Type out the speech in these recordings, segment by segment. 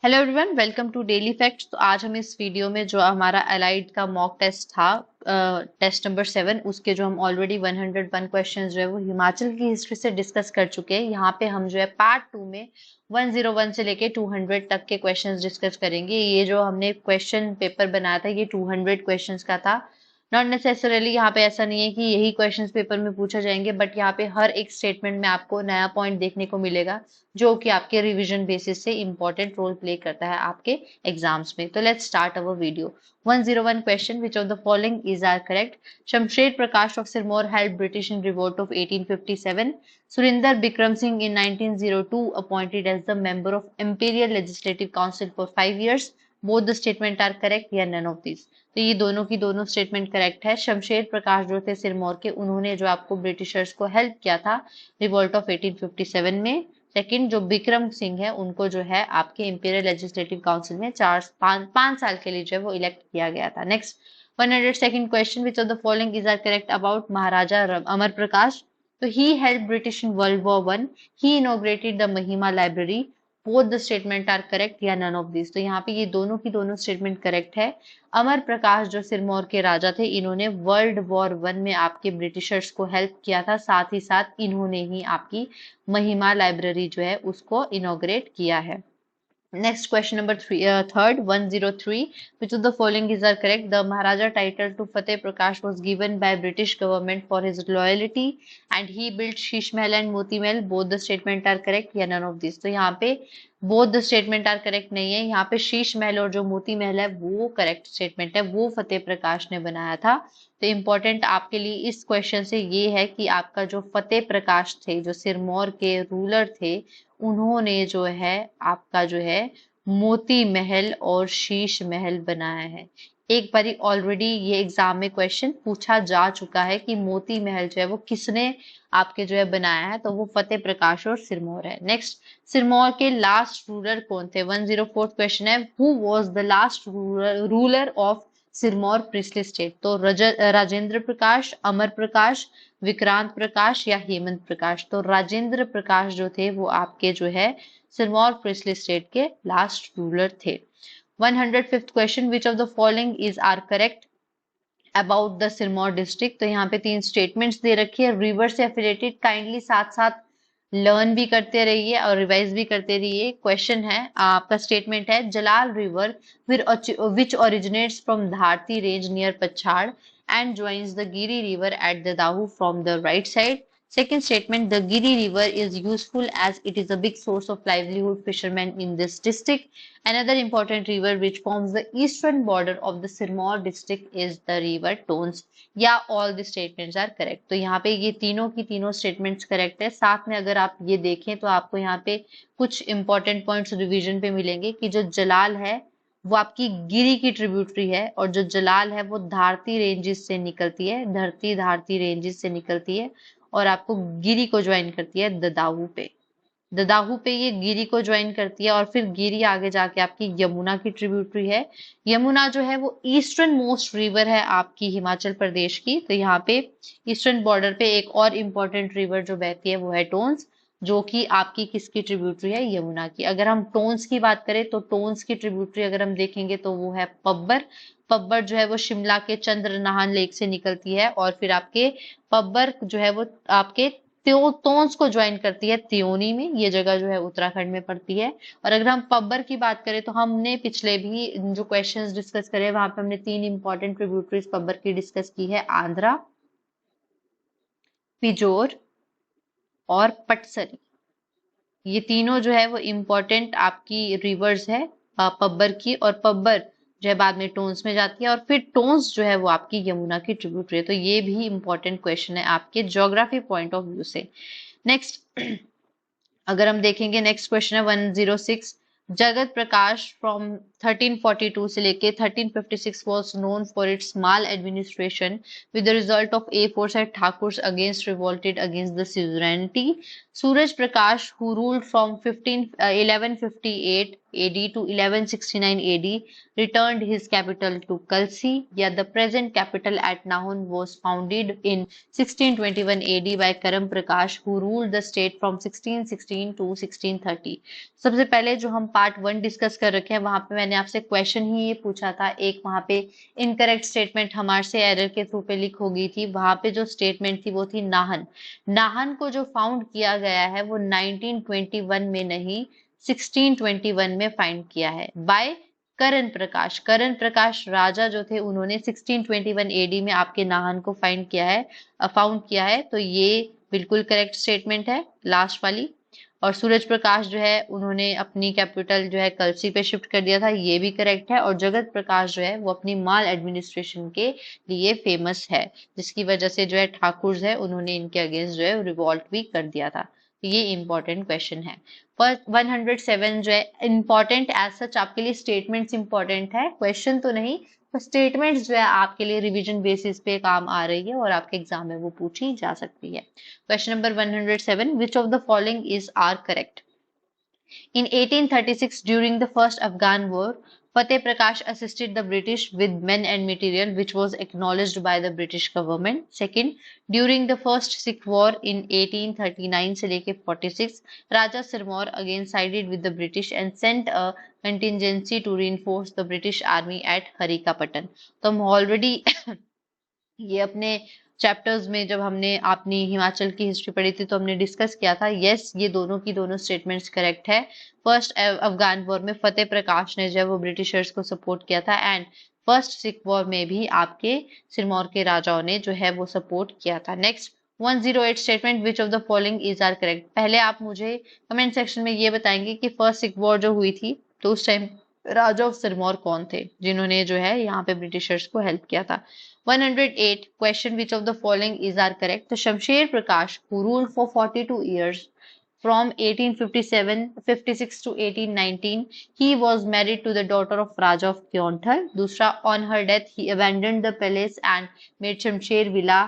Hello everyone, welcome to daily facts. तो आज हम इस वीडियो में जो हमारा अलाइड का मॉक टेस्ट था, टेस्ट नंबर 7, उसके जो हम ऑलरेडी 101 क्वेश्चंस जो है वो हिमाचल की हिस्ट्री से डिस्कस कर चुके हैं। यहाँ पे हम जो है पार्ट 2 में 101 से लेके 200 तक के क्वेश्चंस डिस्कस करेंगे। ये जो हमने क्वेश्चन पेपर बनाया था ये 200 क्वेश्चंस का था। नॉट नेसेसरली यहाँ पे ऐसा नहीं है कि यही क्वेश्चंस पेपर में पूछा जाएंगे, बट यहाँ पे हर एक स्टेटमेंट में आपको नया पॉइंट देखने को मिलेगा जो कि आपके रिवीजन बेसिस से इंपॉर्टेंट रोल प्ले करता है आपके एग्जाम्स में। तो let's start our video. 101 question, which of the following is are correct? Shamsher Prakash of Sirmaur held British in revolt of 1857. Surinder Bikram Singh in 1902 appointed as the member of Imperial Legislative Council for 5 years. Both the statement are correct या none of this? तो ये दोनों की दोनों statement correct है। शमशेर प्रकाश जो थे सिरमौर के, उन्होंने जो आपको ब्रिटिशर्स को हेल्प किया था रिवोल्ट ऑफ 1857 में। सेकंड जो बिक्रम सिंह है, उनको जो है आपके इंपीरियल लेजिस्लेटिव काउंसिल में 5 साल के लिए जो है वो इलेक्ट किया गया था। Next 102nd question, which of the following is are correct about Maharaja Amar Prakash? तो he help British in world war 1, he inaugurated the Mahima library. Both the statement are correct या नन ऑफ दिस? तो यहाँ पे ये दोनों की दोनों स्टेटमेंट करेक्ट है। अमर प्रकाश जो सिरमौर के राजा थे, इन्होंने वर्ल्ड वॉर 1 में आपके ब्रिटिशर्स को हेल्प किया था, साथ ही साथ इन्होंने ही आपकी महिमा लाइब्रेरी जो है उसको इनॉग्रेट किया है। Next question number third 103, which of the following is are correct? The Maharaja title to Fateh Prakash was given by British government for his loyalty and he built Sheesh Mahal and Moti Mahal. Both the statement are correct या none of these? तो यहाँ पे both the statement are correct नहीं है। यहाँ पे शीश महल और जो मोती महल है वो करेक्ट स्टेटमेंट है, वो फतेह प्रकाश ने बनाया था। तो इम्पोर्टेंट आपके लिए इस क्वेश्चन से ये है कि आपका जो फतेह प्रकाश थे, जो सिरमौर के रूलर थे, उन्होंने जो है आपका जो है मोती महल और शीश महल बनाया है। एक बारी ऑलरेडी ये एग्जाम में क्वेश्चन पूछा जा चुका है कि मोती महल जो है वो किसने आपके जो है बनाया है, तो वो फतेह प्रकाश और सिरमौर है। नेक्स्ट, सिरमौर के लास्ट रूलर कौन थे? 104 क्वेश्चन है, who was the last ruler of Sirmaur princely state? तो राजेंद्र प्रकाश, अमर प्रकाश, विक्रांत प्रकाश या हेमंत प्रकाश? तो राजेंद्र प्रकाश जो थे वो आपके जो है सिरमौर प्रिंसली स्टेट के लास्ट रूलर थे। 105th question, which of the following is are correct about the Sirmaur district? तो यहाँ पे 3 स्टेटमेंट्स दे रखी है रिवर से एफिलेटेड। काइंडली साथ साथ लर्न भी करते रहिए और रिवाइज भी करते रहिए। क्वेश्चन है आपका, स्टेटमेंट है Jalal river which originates from Dharti range near Pachhad and joins the Giri River at the Dahu from the right side. Second statement, the Giri River is useful as it is a big source of livelihood fishermen in this district. Another important river which forms the eastern border of the Sirmaur district is the river Tons. या all the statements are correct? तो यहाँ पे ये तीनों की तीनों statements correct है। साथ में अगर आप ये देखें तो आपको यहाँ पे कुछ इंपॉर्टेंट पॉइंट्स रिवीजन पे मिलेंगे कि जो जलाल है वो आपकी गिरी की ट्रिब्यूटरी है और जो जलाल है वो धारती रेंजेस से निकलती है, धारती रेंजेस से निकलती है और आपको गिरी को ज्वाइन करती है ददाहू पे। ददाहू पे ये गिरी को ज्वाइन करती है और फिर गिरी आगे जाके आपकी यमुना की ट्रिब्यूटरी है। यमुना जो है वो ईस्टर्न मोस्ट रिवर है आपकी हिमाचल प्रदेश की। तो यहाँ पे ईस्टर्न बॉर्डर पे एक और इम्पोर्टेंट रिवर जो बहती है वो है टोन्स, जो कि आपकी किसकी ट्रिब्यूटरी है? यमुना की। अगर हम टोन्स की बात करें तो टोन्स की ट्रिब्यूटरी अगर हम देखेंगे तो वो है पब्बर। पब्बर जो है वो शिमला के चंद्रनाहन लेक से निकलती है और फिर आपके पब्बर जो है वो आपके टोन्स को ज्वाइन करती है त्योनी में। ये जगह जो है उत्तराखंड में पड़ती है। और अगर हम पब्बर की बात करें तो हमने पिछले भी जो क्वेश्चंस डिस्कस करे वहां पे हमने 3 इंपॉर्टेंट ट्रिब्यूटरीज पब्बर की डिस्कस की है, आंध्रा, पिजोर और पटसरी। ये तीनों जो है वो इम्पोर्टेंट आपकी रिवर्स है पब्बर की, और पब्बर जो है बाद में टोन्स में जाती है और फिर टोन्स जो है वो आपकी यमुना की ट्रिब्यूटरी है। तो ये भी इम्पोर्टेंट क्वेश्चन है आपके ज्योग्राफी पॉइंट ऑफ व्यू से। नेक्स्ट अगर हम देखेंगे, नेक्स्ट क्वेश्चन है 106, जगत प्रकाश फ्रॉम 1342 से लेके 1356 was known for its maladministration with the result of aforesaid Thakurs against revolted against the suzerainty. Suraj Prakash, who ruled from 1158 AD to 1169 AD, returned his capital to Kalsi. Yet the present capital at Nahon was founded in 1621 AD by Karam Prakash, who ruled the state from 1616 to 1630. सबसे पहले जो हम part 1 discuss कर रखे हैं वहां पे मैंने आपसे क्वेश्चन ही ये पूछा था, एक वहां पे इनकरेक्ट स्टेटमेंट हमारे से एरर के थ्रू पे लिख हो गई थी। वहां पे जो स्टेटमेंट थी वो थी नाहन। नाहन को जो फाउंड किया गया है वो 1921 में नहीं 1621 में फाइंड किया है बाय करण प्रकाश। करण प्रकाश राजा जो थे उन्होंने 1621 एडी में आपके नाहन को फाइंड किया है, फाउंड किया है। तो ये बिल्कुल करेक्ट स्टेटमेंट है लास्ट वाली। और सूरज प्रकाश जो है उन्होंने अपनी कैपिटल जो है कलसी पे शिफ्ट कर दिया था, ये भी करेक्ट है। और जगत प्रकाश जो है वो अपनी माल एडमिनिस्ट्रेशन के लिए फेमस है, जिसकी वजह से जो है ठाकुर है उन्होंने इनके अगेंस्ट जो है रिवॉल्ट भी कर दिया था। ये इंपॉर्टेंट क्वेश्चन है। पर 107 जो है इंपॉर्टेंट एज सच आपके लिए स्टेटमेंट्स इंपॉर्टेंट है, क्वेश्चन तो नहीं। तो स्टेटमेंट्स जो है आपके लिए रिवीजन बेसिस पे काम आ रही है और आपके एग्जाम में वो पूछी जा सकती है। Question number 107, which of the following is are correct? In 1836, during the first Afghan war, Fateh Prakash assisted the British with men and material, which was acknowledged by the British government. Second, during the first Sikh war in 1839 से लेके 46, Raja Sirmaur again sided with the British and sent a contingency to reinforce the British army at Harikapatan. तो हम already ये अपने chapters में जब हमने अपनी हिमाचल की हिस्ट्री पढ़ी थी तो हमने डिस्कस किया था। यस, ये दोनों की दोनों स्टेटमेंट्स करेक्ट है। फर्स्ट अफगान वॉर में फतेह प्रकाश ने जो है वो ब्रिटिशर्स को सपोर्ट किया था एंड फर्स्ट सिख वॉर में भी आपके सिरमौर के राजाओं ने जो है वो सपोर्ट किया था। Next 108 statement, which of the following is are correct? पहले आप मुझे कमेंट सेक्शन में ये बताएंगे कि फर्स्ट सिख वॉर जो हुई थी तो उस टाइम राजा ऑफ सिरमौर कौन थे जिन्होंने जो है यहाँ पे ब्रिटिशर्स को हेल्प किया था। 108 question, which of the following is are correct? तो शमशेर प्रकाश who ruled for 42 years from 1856 to 1819, he was married to the daughter of Raja of Kionthal. दूसरा, on her death he abandoned the palace and made Shamsher Villa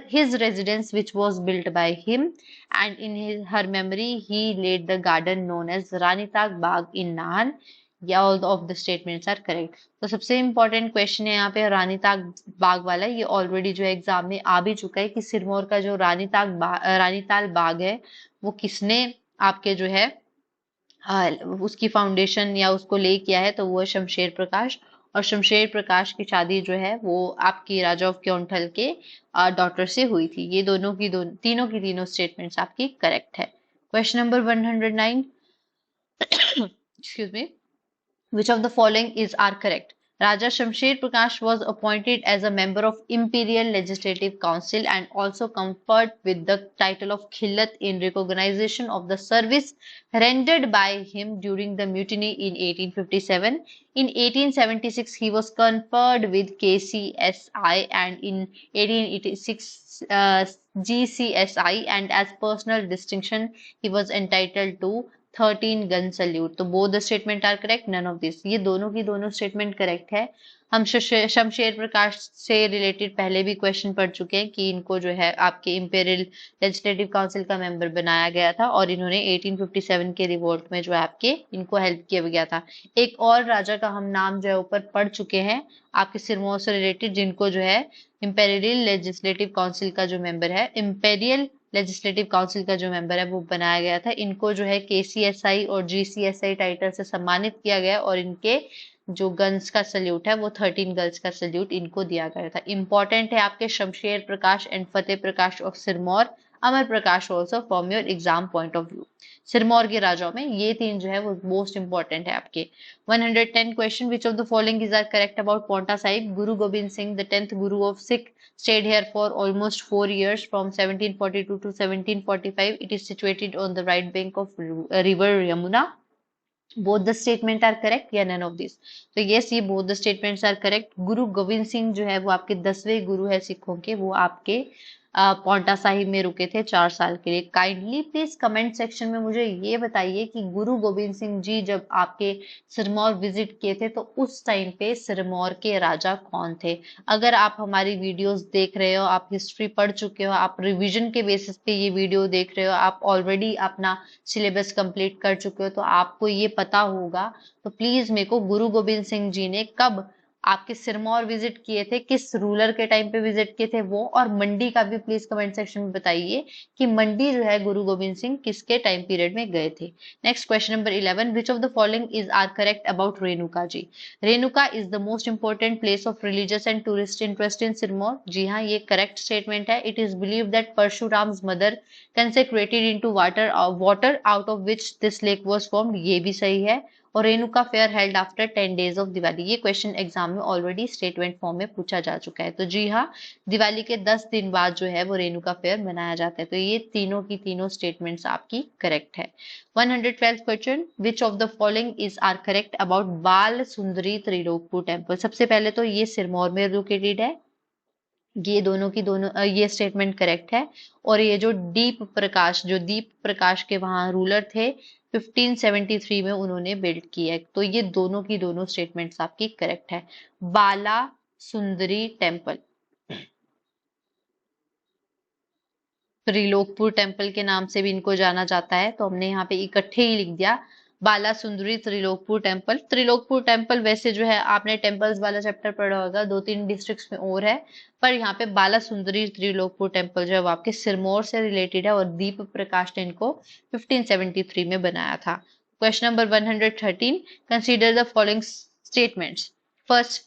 his residence, which was built by him, and in her memory he laid the garden known as Rani Tag Bagh in Nahan. या all of the statements are correct. तो सबसे important question है यहाँ पे रानी ताग बाग वाला, ये already जो एग्जाम में आ भी चुका है कि सिरमौर का जो रानीताल बाग है वो किसने आपके जो है उसकी फाउंडेशन या उसको ले किया है, तो वो है शमशेर प्रकाश। और शमशेर प्रकाश की शादी जो है वो आपकी राजा ऑफ क्योंठल के डॉटर से हुई थी। ये दोनों की तीनों की तीनों स्टेटमेंट्स आपकी करेक्ट है। Question number 109 excuse me, which of the following is are correct? Raja Shamsher Prakash was appointed as a member of Imperial Legislative Council and also conferred with the title of Khillat in recognition of the service rendered by him during the mutiny in 1857. In 1876, he was conferred with KCSI and in 1886 GCSI, and as personal distinction he was entitled to 13 gun salute. तो both the statement are correct, none of this. ये दोनों की दोनों statement correct है। हम शमशेर प्रकाश से related पहले भी क्वेश्चन पढ़ चुके हैं कि इनको जो है आपके इंपीरियल लेजिस्लेटिव काउंसिल का मेंबर बनाया गया था और इन्होंने 1857 के रिवोल्ट में जो है आपके इनको हेल्प किया गया था। एक और राजा का हम नाम जो है ऊपर पढ़ चुके हैं आपके सिरमौर से रिलेटेड, जिनको जो है इंपीरियल लेजिस्लेटिव काउंसिल का जो मेंबर है, इंपीरियल लेजिस्लेटिव काउंसिल का जो मेंबर है वो बनाया गया था। इनको जो है KCSI और GCSI टाइटल से सम्मानित किया गया और इनके जो गन्स का सल्यूट है वो 13 गर्ल्स का सल्यूट इनको दिया गया था। इंपॉर्टेंट है आपके Shamsher Prakash and Fateh Prakash of Sirmaur, Amar Prakash also from your exam point of view. Sirmaur के राजाओं में ये तीन जो है वो मोस्ट इंपॉर्टेंट है आपके। 110 question, which of the following is are correct about Paonta Sahib? Guru Gobind Singh, the 10th Guru of Sikh, stayed here for almost 4 years from 1742 to 1745. It is situated on the right bank of river Yamuna. Both the statement are correct या none of this? तो yes, ये both the statements are correct। गुरु गोविंद सिंह जो है वो आपके 10वें गुरु है सिखों के, वो आपके पांवटा साहिब में रुके थे 4 साल के लिए। काइंडली प्लीज कमेंट सेक्शन में मुझे ये बताइए कि गुरु गोविंद सिंह जी जब आपके सिरमौर विजिट किए थे तो उस टाइम पे सिरमौर के राजा कौन थे। अगर आप हमारी वीडियोस देख रहे हो, आप हिस्ट्री पढ़ चुके हो, आप रिवीजन के बेसिस पे ये वीडियो देख रहे हो, आप ऑलरेडी अपना सिलेबस कंप्लीट कर चुके हो, तो आपको ये पता होगा। तो प्लीज मेरे को गुरु गोविंद सिंह जी ने कब आपके सिरमौर विजिट किए थे, किस रूलर के टाइम पे विजिट किए थे वो, और मंडी का भी प्लीज कमेंट सेक्शन में बताइए कि मंडी जो है गुरु गोविंद सिंह किसके टाइम पीरियड में गए थे। Next question number 11, which of the following is are correct about Renuka ji. Renuka is the most important place of religious and tourist interest in Sirmaur. जी हाँ, ये करेक्ट स्टेटमेंट है। It is believe that Parshuram's mother consecrated into water out of which this lake was formed, ये भी सही है। और Renuka fair held after 10 days of Diwali, ये क्वेश्चन एग्जाम में ऑलरेडी स्टेटमेंट फॉर्म में पूछा जा चुका है। तो जी हाँ, दिवाली के 10 दिन बाद जो है वो रेणुका फेयर मनाया जाता है। तो ये तीनों की तीनों स्टेटमेंट्स आपकी करेक्ट है। 112th question, which of the following is are correct about Bal Sundari Trilokpur temple. सबसे पहले तो ये सिरमौर में लोकेटेड है, ये दोनों की दोनों ये स्टेटमेंट करेक्ट है। और ये जो दीप प्रकाश के वहां रूलर थे 1573 में उन्होंने बिल्ड किया है, तो ये दोनों की दोनों स्टेटमेंट्स आपकी करेक्ट है। बाला सुंदरी टेम्पल, त्रिलोकपुर टेम्पल के नाम से भी इनको जाना जाता है, तो हमने यहाँ पे इकट्ठे ही लिख दिया बाला सुंदरी त्रिलोकपुर टेम्पल। त्रिलोकपुर टेम्पल वैसे जो है आपने टेम्पल्स वाला चैप्टर पढ़ा होगा, 2-3 डिस्ट्रिक्ट्स में और है, पर यहाँ पे बाला सुंदरी त्रिलोकपुर टेम्पल जो है वो आपके सिरमौर से रिलेटेड है और दीप प्रकाश ने इनको 1573 में बनाया था। Question number 113, consider the following statements. First,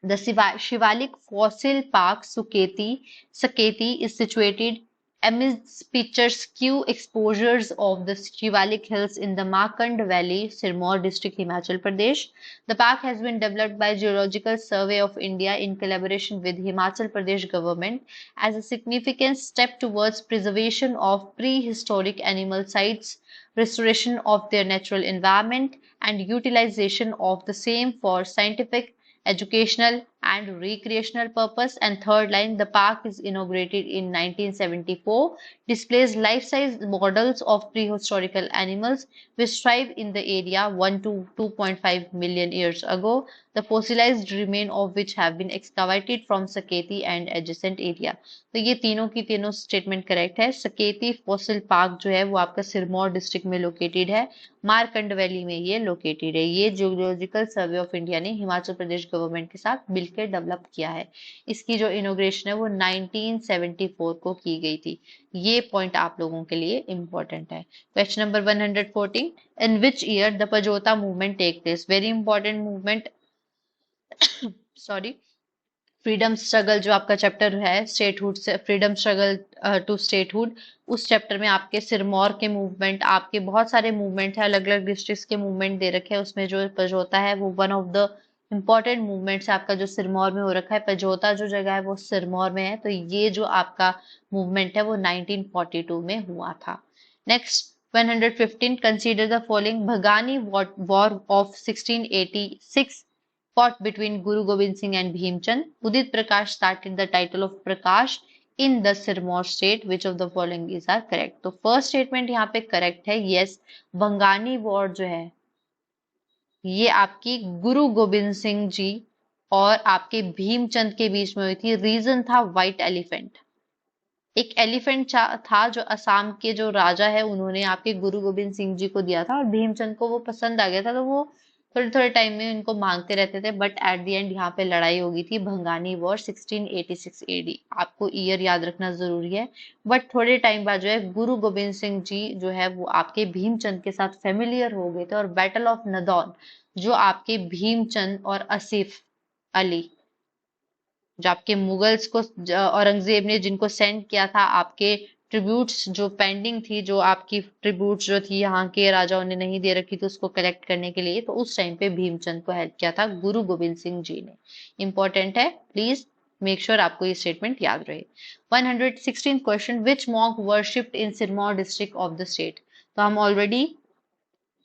the Shivalik Fossil Park Saketi is situated amidst picturesque exposures of the Shivalik Hills in the Makand Valley, Sirmaur district, Himachal Pradesh. The park has been developed by Geological Survey of India in collaboration with Himachal Pradesh government as a significant step towards preservation of prehistoric animal sites, restoration of their natural environment, and utilization of the same for scientific, educational and recreational purpose. And third line, the park is inaugurated in 1974, displays life-size models of prehistorical animals which thrived in the area 1 to 2.5 million years ago, the fossilized remains of which have been excavated from Saketi and adjacent area. तो ये तीनों की तीनों statement correct है। सकेती fossil park जो है वो आपका सिरमौर डिस्ट्रिक्ट में लोकेटेड है, मारकंड वैली में ये लोकेटेड है। ये जियोलॉजिकल सर्वे ऑफ इंडिया ने हिमाचल प्रदेश गवर्नमेंट के साथ मिलकर डेवलप किया है। इसकी जो इनोग्रेशन है वो 1974 को की गई थी। ये पॉइंट आप लोगों के लिए इंपॉर्टेंट है। Question number 114, in which year the Pajhota movement take place. Very important movement, sorry, freedom struggle जो आपका चैप्टर है स्टेटहुड से फ्रीडम स्ट्रगल टू स्टेटहुड, उस चैप्टर में आपके सिरमौर के मूवमेंट, आपके बहुत सारे मूवमेंट है, अलग अलग डिस्ट्रिक्ट्स के मूवमेंट दे रखे हैं, उसमें जो पजोता है वो one of the important movements है आपका जो सिरमौर में हो रखा है। पजोता जो जगह है वो सिरमौर में है, तो ये जो आपका मूवमेंट है वो 1942 में हुआ था। Next 115, consider the following. Bhangani war of 1686 fought between Guru Gobind Singh and Bhimchand. Udit Prakash started the title of Prakash in the Sirmaur state. Which of the following is are correct? तो first statement यहाँ पे correct है, yes, Bhangani war जो है ये आपकी गुरु गोविंद सिंह जी और आपके भीमचंद के बीच में हुई थी। रीजन था व्हाइट एलिफेंट। एक एलिफेंट था जो असम के जो राजा है उन्होंने आपके गुरु गोविंद सिंह जी को दिया था और भीमचंद को वो पसंद आ गया था, तो वो थोड़े थोड़े टाइम में इनको मांगते रहते थे, बट एट द एंड यहाँ पे लड़ाई हो गई थी भंगानी वॉर 1686 एडी। आपको ईयर याद रखना जरूरी है। बट थोड़े टाइम बाद जो है गुरु गोविंद सिंह जी जो है वो आपके भीमचंद के साथ फेमिलियर हो गए थे और बैटल ऑफ नदौन जो आपके भीमचंद और आसिफ अली जो आपके मुगल्स को औरंगजेब ने जिनको सेंड किया था आपके ट्रिब्यूट्स जो पेंडिंग थी, जो आपकी ट्रिब्यूट्स जो थी यहाँ के राजाओं ने नहीं दे रखी थी उसको कलेक्ट करने के लिए, तो उस टाइम पे भीमचंद को हेल्प किया था गुरु गोविंद सिंह जी ने। इंपॉर्टेंट है, प्लीज मेक श्योर आपको ये स्टेटमेंट याद रहे। 116 question, which monk worshipped in Sirmaur district of the state. तो हम ऑलरेडी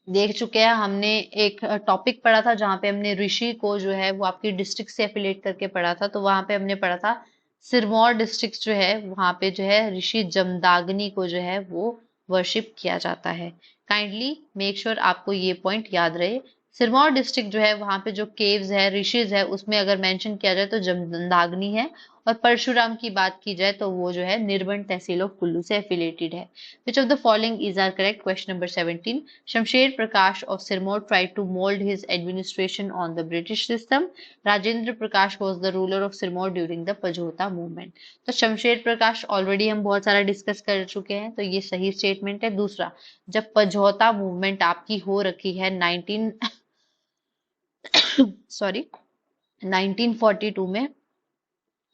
देख चुके हैं, हमने एक टॉपिक पढ़ा था जहाँ पे हमने ऋषि को जो है वो आपकी डिस्ट्रिक्ट से एफिलेट करके पढ़ा था, तो वहां पे हमने पढ़ा था सिरमौर डिस्ट्रिक्ट जो है वहां पे जो है ऋषि जमदाग्नि को जो है वो वर्शिप किया जाता है। काइंडली मेक श्योर आपको ये पॉइंट याद रहे। सिरमौर डिस्ट्रिक्ट जो है वहां पे जो केव्स है, ऋषिज है, उसमें अगर मेंशन किया जाए तो जमदाग्नि है, और परशुराम की बात की जाए तो वो जो है निर्बन तहसील ऑफ कुल्लू से एफिलेटेड है। Which of the following is are correct? Question number 17। Shamsher Prakash of Sirmaur tried to mold his administration on the British system. Rajendra Prakash was the ruler of Sirmaur during the Pajhota movement. तो शमशेर प्रकाश ऑलरेडी हम बहुत सारा डिस्कस कर चुके हैं, तो ये सही स्टेटमेंट है। दूसरा, जब पझोता मूवमेंट आपकी हो रखी है 19 सॉरी 1942 में,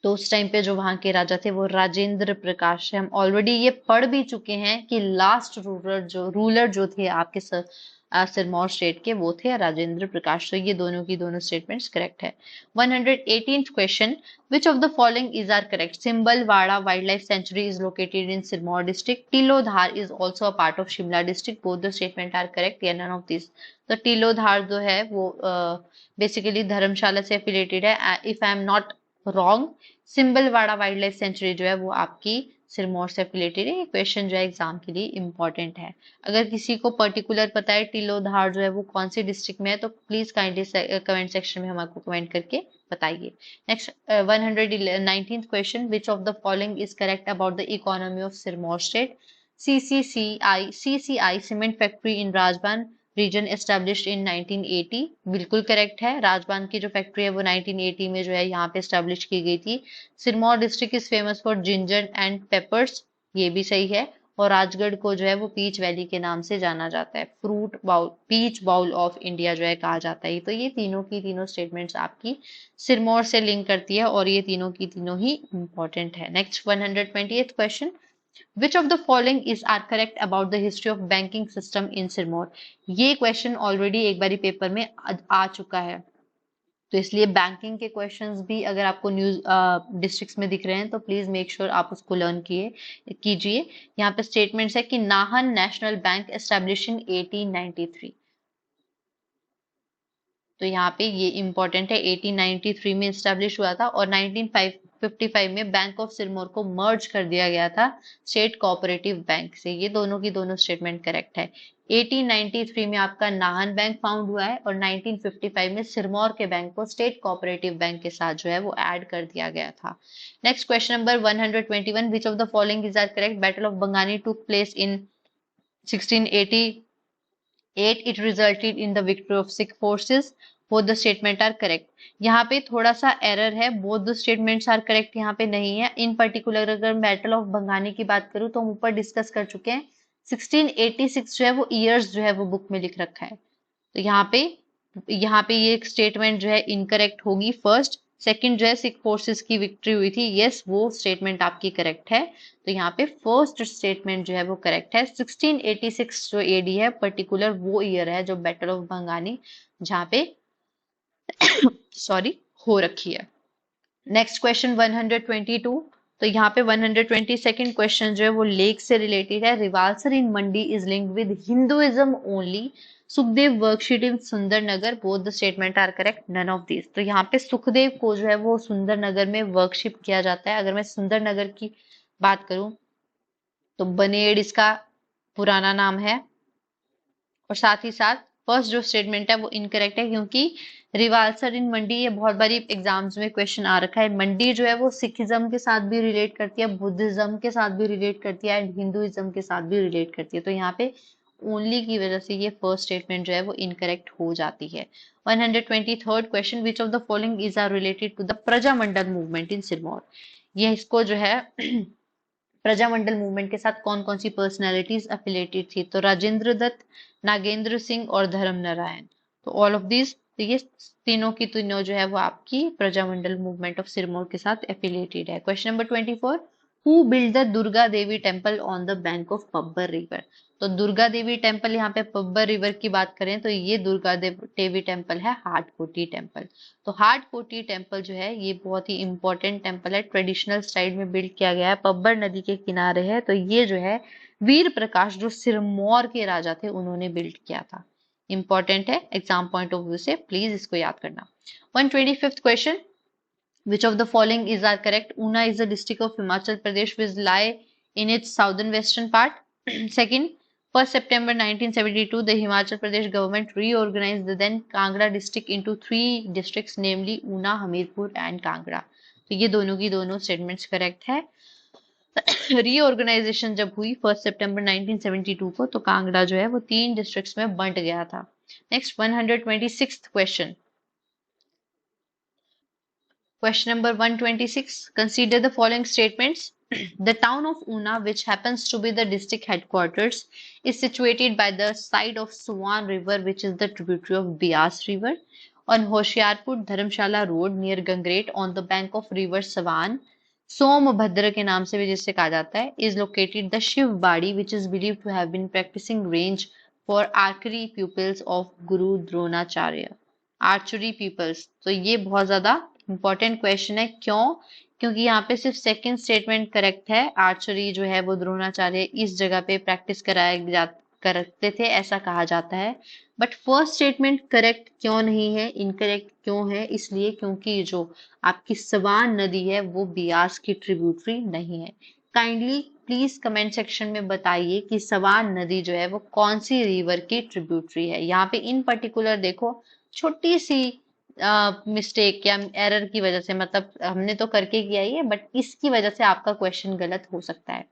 तो उस टाइम पे जो वहां के राजा थे वो राजेंद्र प्रकाश है। हम ऑलरेडी ये पढ़ भी चुके हैं कि लास्ट रूलर जो थे आपके सिरमौर स्टेट के, वो थे राजेंद्र प्रकाश। तो ये दोनों की दोनों स्टेटमेंट्स करेक्ट है। 118th question, which of the following is are correct? Simbalwara wildlife sanctuary is located in Sirmaur district. Tilodhar is also a part of Shimla district. Both the statement are correct या नन ऑफ दिस? तो टिलोधार जो है वो basically धर्मशाला से affiliated है। If I am not wrong, Simbalbara wildlife century जो है वो आपकी सिरमौर से एफिलेटेड है। ये क्वेश्चन जो है एग्जाम के लिए इंपॉर्टेंट है। अगर किसी को पर्टिकुलर पता है टिलोधार जो है वो कौन सी डिस्ट्रिक्ट में है, तो प्लीज काइंडली कमेंट सेक्शन में हमको कमेंट करके बताइए। Next 119th question, which of the following is correct about the economy of Sirmaur state? CCI cement factory in Rajban region established in 1980, बिल्कुल करेक्ट है। राजबान की जो फैक्ट्री है वो 1980 में जो है यहाँ पे एस्टेब्लिश की गई थी। Sirmaur district is famous for ginger and papers, ये भी सही है। और राजगढ़ को जो है वो पीच वैली के नाम से जाना जाता है। Fruit bowl, peach bowl of India जो है कहा जाता है। तो ये तीनों की तीनों स्टेटमेंट्स आपकी सिरमौर से लिंक करती है, और ये तीनों की तीनों ही इंपॉर्टेंट है। Next 120th question, which of the following is are correct about the history of banking system in Sirmaur? ये क्वेश्चन ऑलरेडी एक बारी पेपर में आ चुका है, तो इसलिए बैंकिंग के क्वेश्चंस भी अगर आपको न्यूज डिस्ट्रिक्ट्स में दिख रहे हैं तो प्लीज मेक श्योर आप उसको लर्न कीजिए। यहाँ पे स्टेटमेंट्स है कि Nahan national bank establish in 1893। तो यहाँ पे ये इंपॉर्टेंट है, 1893 में एस्टेब्लिश हुआ था, और 1955 में बैंक ऑफ सिरमौर को मर्ज कर दिया गया था स्टेट कोऑपरेटिव बैंक से। ये दोनों की दोनों स्टेटमेंट करेक्ट है। 1893 में आपका नाहन बैंक फाउंड हुआ है, और 1955 में सिरमौर के बैंक को स्टेट कोऑपरेटिव बैंक के साथ जो है वो ऐड कर दिया गया था। Next question number 121, which of the following is are correct? Battle of Bhangani took place in 1688, it resulted in the victory of Sikh forces. Both the statement are correct. यहाँ पे थोड़ा सा एरर है, both the statements are correct यहाँ पे नहीं है। इन particular अगर बैटल ऑफ बंगानी की बात करूँ तो हम ऊपर डिस्कस कर चुके हैं। 1686 जो है वो ईयर्स जो है वो बुक में लिख रखा है, तो यहाँ पे ये स्टेटमेंट जो है इनकरेक्ट होगी। फर्स्ट, सेकंड जो है सिख फोर्सेस की विक्ट्री हुई थी, यस वो स्टेटमेंट आपकी करेक्ट है। तो यहाँ पे फर्स्ट स्टेटमेंट जो है वो करेक्ट है। 1686 जो एडी है पर्टिकुलर वो ईयर है जो बैटल ऑफ बंगानी जहाँ पे सॉरी हो रखी है। नेक्स्ट क्वेश्चन 122, तो यहाँ पे 122nd क्वेश्चन जो है वो लेक से रिलेटेड है। Rewalsar in Mandi is linked with Hinduism only. Sukhdev worksheet in Sundernagar, both the statement are correct, none of this. तो यहाँ पे सुखदेव को जो है वो सुंदरनगर में वर्कशिप किया जाता है। अगर मैं सुंदरनगर की बात करूं तो बनेड़ इसका पुराना नाम है, और साथ ही साथ फर्स्ट जो स्टेटमेंट है वो इनकरेक्ट है, क्योंकि रिवाल्सर इन मंडी ये बहुत बारी एग्जाम्स में क्वेश्चन आ रखा है। मंडी जो है वो सिखिज्म के साथ भी रिलेट करती है, बुद्धिज्म के साथ भी रिलेट करती है, एंड हिंदुइज्म के साथ भी रिलेट करती है। तो यहाँ पे ओनली की वजह से ये फर्स्ट स्टेटमेंट जो है वो इनकरेक्ट हो जाती है। 123rd question, which of the following is are related to the Prajamandal movement in Sirmaur? ये इसको जो है प्रजामंडल मूवमेंट के साथ कौन कौन सी पर्सनैलिटीज अफिलेटेड थी? तो राजेंद्र दत्त, नागेंद्र सिंह और धर्म नारायण। तो ऑल ऑफ दिस, तो ये तीनों की तीनों जो है वो आपकी प्रजामंडल मूवमेंट ऑफ सिरमौर के साथ एफिलिएटेड है। Question number 24, who build the Durga Devi temple on the bank of Pabbar river? तो दुर्गा देवी टेम्पल, यहाँ पे पब्बर रिवर की बात करें तो ये दुर्गा देवी टेम्पल है हाटकोटी टेम्पल। तो हाटकोटी टेम्पल जो है ये बहुत ही इंपॉर्टेंट टेम्पल है, ट्रेडिशनल स्टाइल में बिल्ड किया गया है, पब्बर नदी के किनारे है। तो ये जो है वीर प्रकाश जो सिरमौर के राजा थे उन्होंने बिल्ड किया था। इंपॉर्टेंट है एग्जाम पॉइंट ऑफ व्यू से, प्लीज इसको याद करना। 125th question, Which of the following is are correct? Una is a district of Himachal Pradesh which lie in its southern western part. Second, 1st September 1972, the Himachal Pradesh government reorganized the then Kangra district into 3 districts, namely Una, Hamirpur and Kangra. तो ये दोनों की दोनों statements correct है. Reorganisation जब हुई 1 सितंबर 1972 को, तो कांगड़ा जो है वो 3 डिस्ट्रिक्ट्स में बंट गया था. Next 126th question. Question number 126. Consider the following statements. The town of Una, which happens to be the district headquarters, is situated by the side of Swan River, which is the tributary of Beas River, on Hoshiarpur Dharamshala Road near Gangret on the bank of river Savan. सोमभद्र के नाम से भी जिसे कहा जाता है, is located the Shiv Badi, which is believed to have been practicing range for archery pupils of Guru Dronacharya. Archery peoples. तो ये बहुत ज्यादा इंपॉर्टेंट क्वेश्चन है. क्यों? क्योंकि यहाँ पे सिर्फ सेकंड स्टेटमेंट करेक्ट है. आर्चरी जो है वो द्रोणाचार्य इस जगह पे प्रैक्टिस करते थे ऐसा कहा जाता है. बट फर्स्ट स्टेटमेंट करेक्ट क्यों नहीं है, इनकरेक्ट क्यों है? इसलिए क्योंकि जो आपकी सवान नदी है वो बियास की ट्रिब्यूटरी नहीं है. काइंडली प्लीज कमेंट सेक्शन में बताइए कि सवान नदी जो है वो कौन सी रिवर की ट्रिब्यूटरी है. यहाँ पे इन पर्टिकुलर देखो छोटी सी मिस्टेक या एरर की वजह से, मतलब हमने तो करके किया ही है बट इसकी वजह से आपका क्वेश्चन गलत हो सकता है.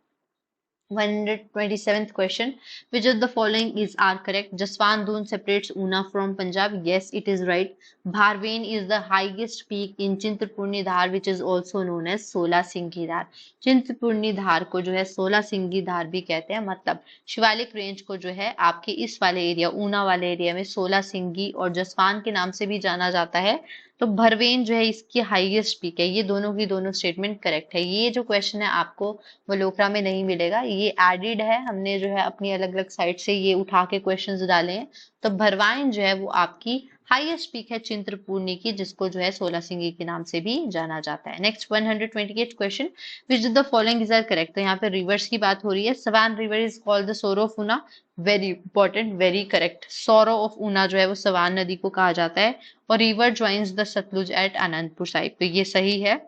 127th question. Which of the following is are correct? Jaswant Doon separates Una from Punjab. Yes, it is right. Bharwen is the highest peak in Chintapurni Dhar, which is also known as Sola Singhi Dhar. Chintpurni धार को जो है 16 सिंगी धार भी कहते हैं. मतलब Shivalik range को जो है आपके इस वाले एरिया, ऊना वाले एरिया में 16 सिंगी और जसवान के नाम से भी जाना जाता है. तो भरवेन जो है इसकी हाईएस्ट पीक है. ये दोनों की दोनों स्टेटमेंट करेक्ट है. ये जो क्वेश्चन है आपको वलोकरा में नहीं मिलेगा, ये एडिड है. हमने जो है अपनी अलग अलग साइट से ये उठा के क्वेश्चंस डाले हैं. तो भरवाइन जो है वो आपकी हाईएस्ट पीक है चिंतपूर्णी की, जिसको जो है 16 सिंगी के नाम से भी जाना जाता है. Next 128 question. Which the following is are correct? तो यहाँ पे रिवर्स की बात हो रही है. Swan river is called the sorrow of Una. Very important, very correct. Sorrow of Una जो है वो सवान नदी को कहा जाता है. और river joins the Sutlej at Anandpur Sahib. तो ये सही है.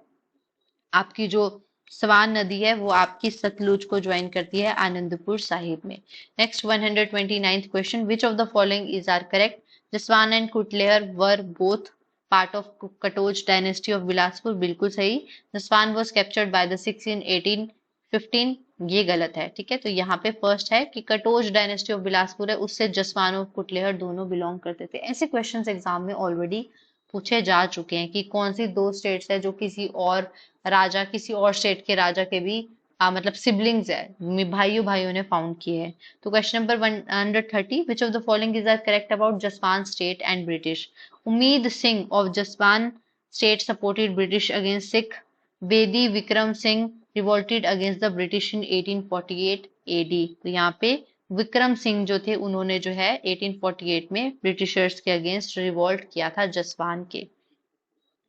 आपकी जो सवान नदी है वो आपकी सतलुज को ज्वाइन करती है आनंदपुर साहिब में. Next 129th question. Which of the following is are correct? Jaswan and Kutlehar were both part of Katoch dynasty of Bilaspur. बिल्कुल सही. Jaswan was captured by the Sikhs in 1815. ये गलत है. ठीक है, तो यहाँ पे फर्स्ट है कि कटोज डायनेस्टी ऑफ बिलासपुर है, उससे जसवान और कुटलेहर दोनों बिलोंग करते थे. ऐसे क्वेश्चंस एग्जाम में ऑलरेडी पूछे जा चुके हैं कि कौन सी 2 स्टेट्स है जो किसी और राजा, किसी और स्टेट के राजा के भी मतलब सिबलिंग्स है, भाइयों ने फाउंड किए हैं. तो question number 130. Which of the following is are correct about Jaswan state and British? Ummed Singh of Jaswan state supported British against Sikh. Bedi Bikram Singh revolted against the British in 1848 AD. तो यहाँ पे विक्रम सिंह जो थे उन्होंने जो है 1848 में ब्रिटिशर्स के अगेंस्ट रिवोल्ट किया था जसवान के.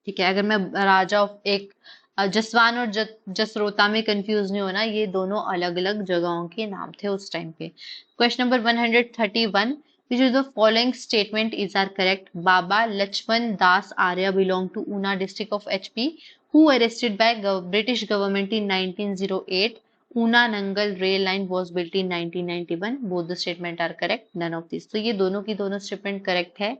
ठीक है, अगर मैं राजा ऑफ एक जसवान और जसरोता में कंफ्यूज नहीं होना, ये दोनों अलग अलग जगहों के नाम थे उस टाइम पे. Question number 131. Which is the following statement is are correct? Baba Lakshman Das Arya belong to Una district of HP, who arrested by British government in 1908. Una Nangal rail line was built in 1991. Both the statement are correct. None of these. तो ये दोनों की दोनों statement correct है.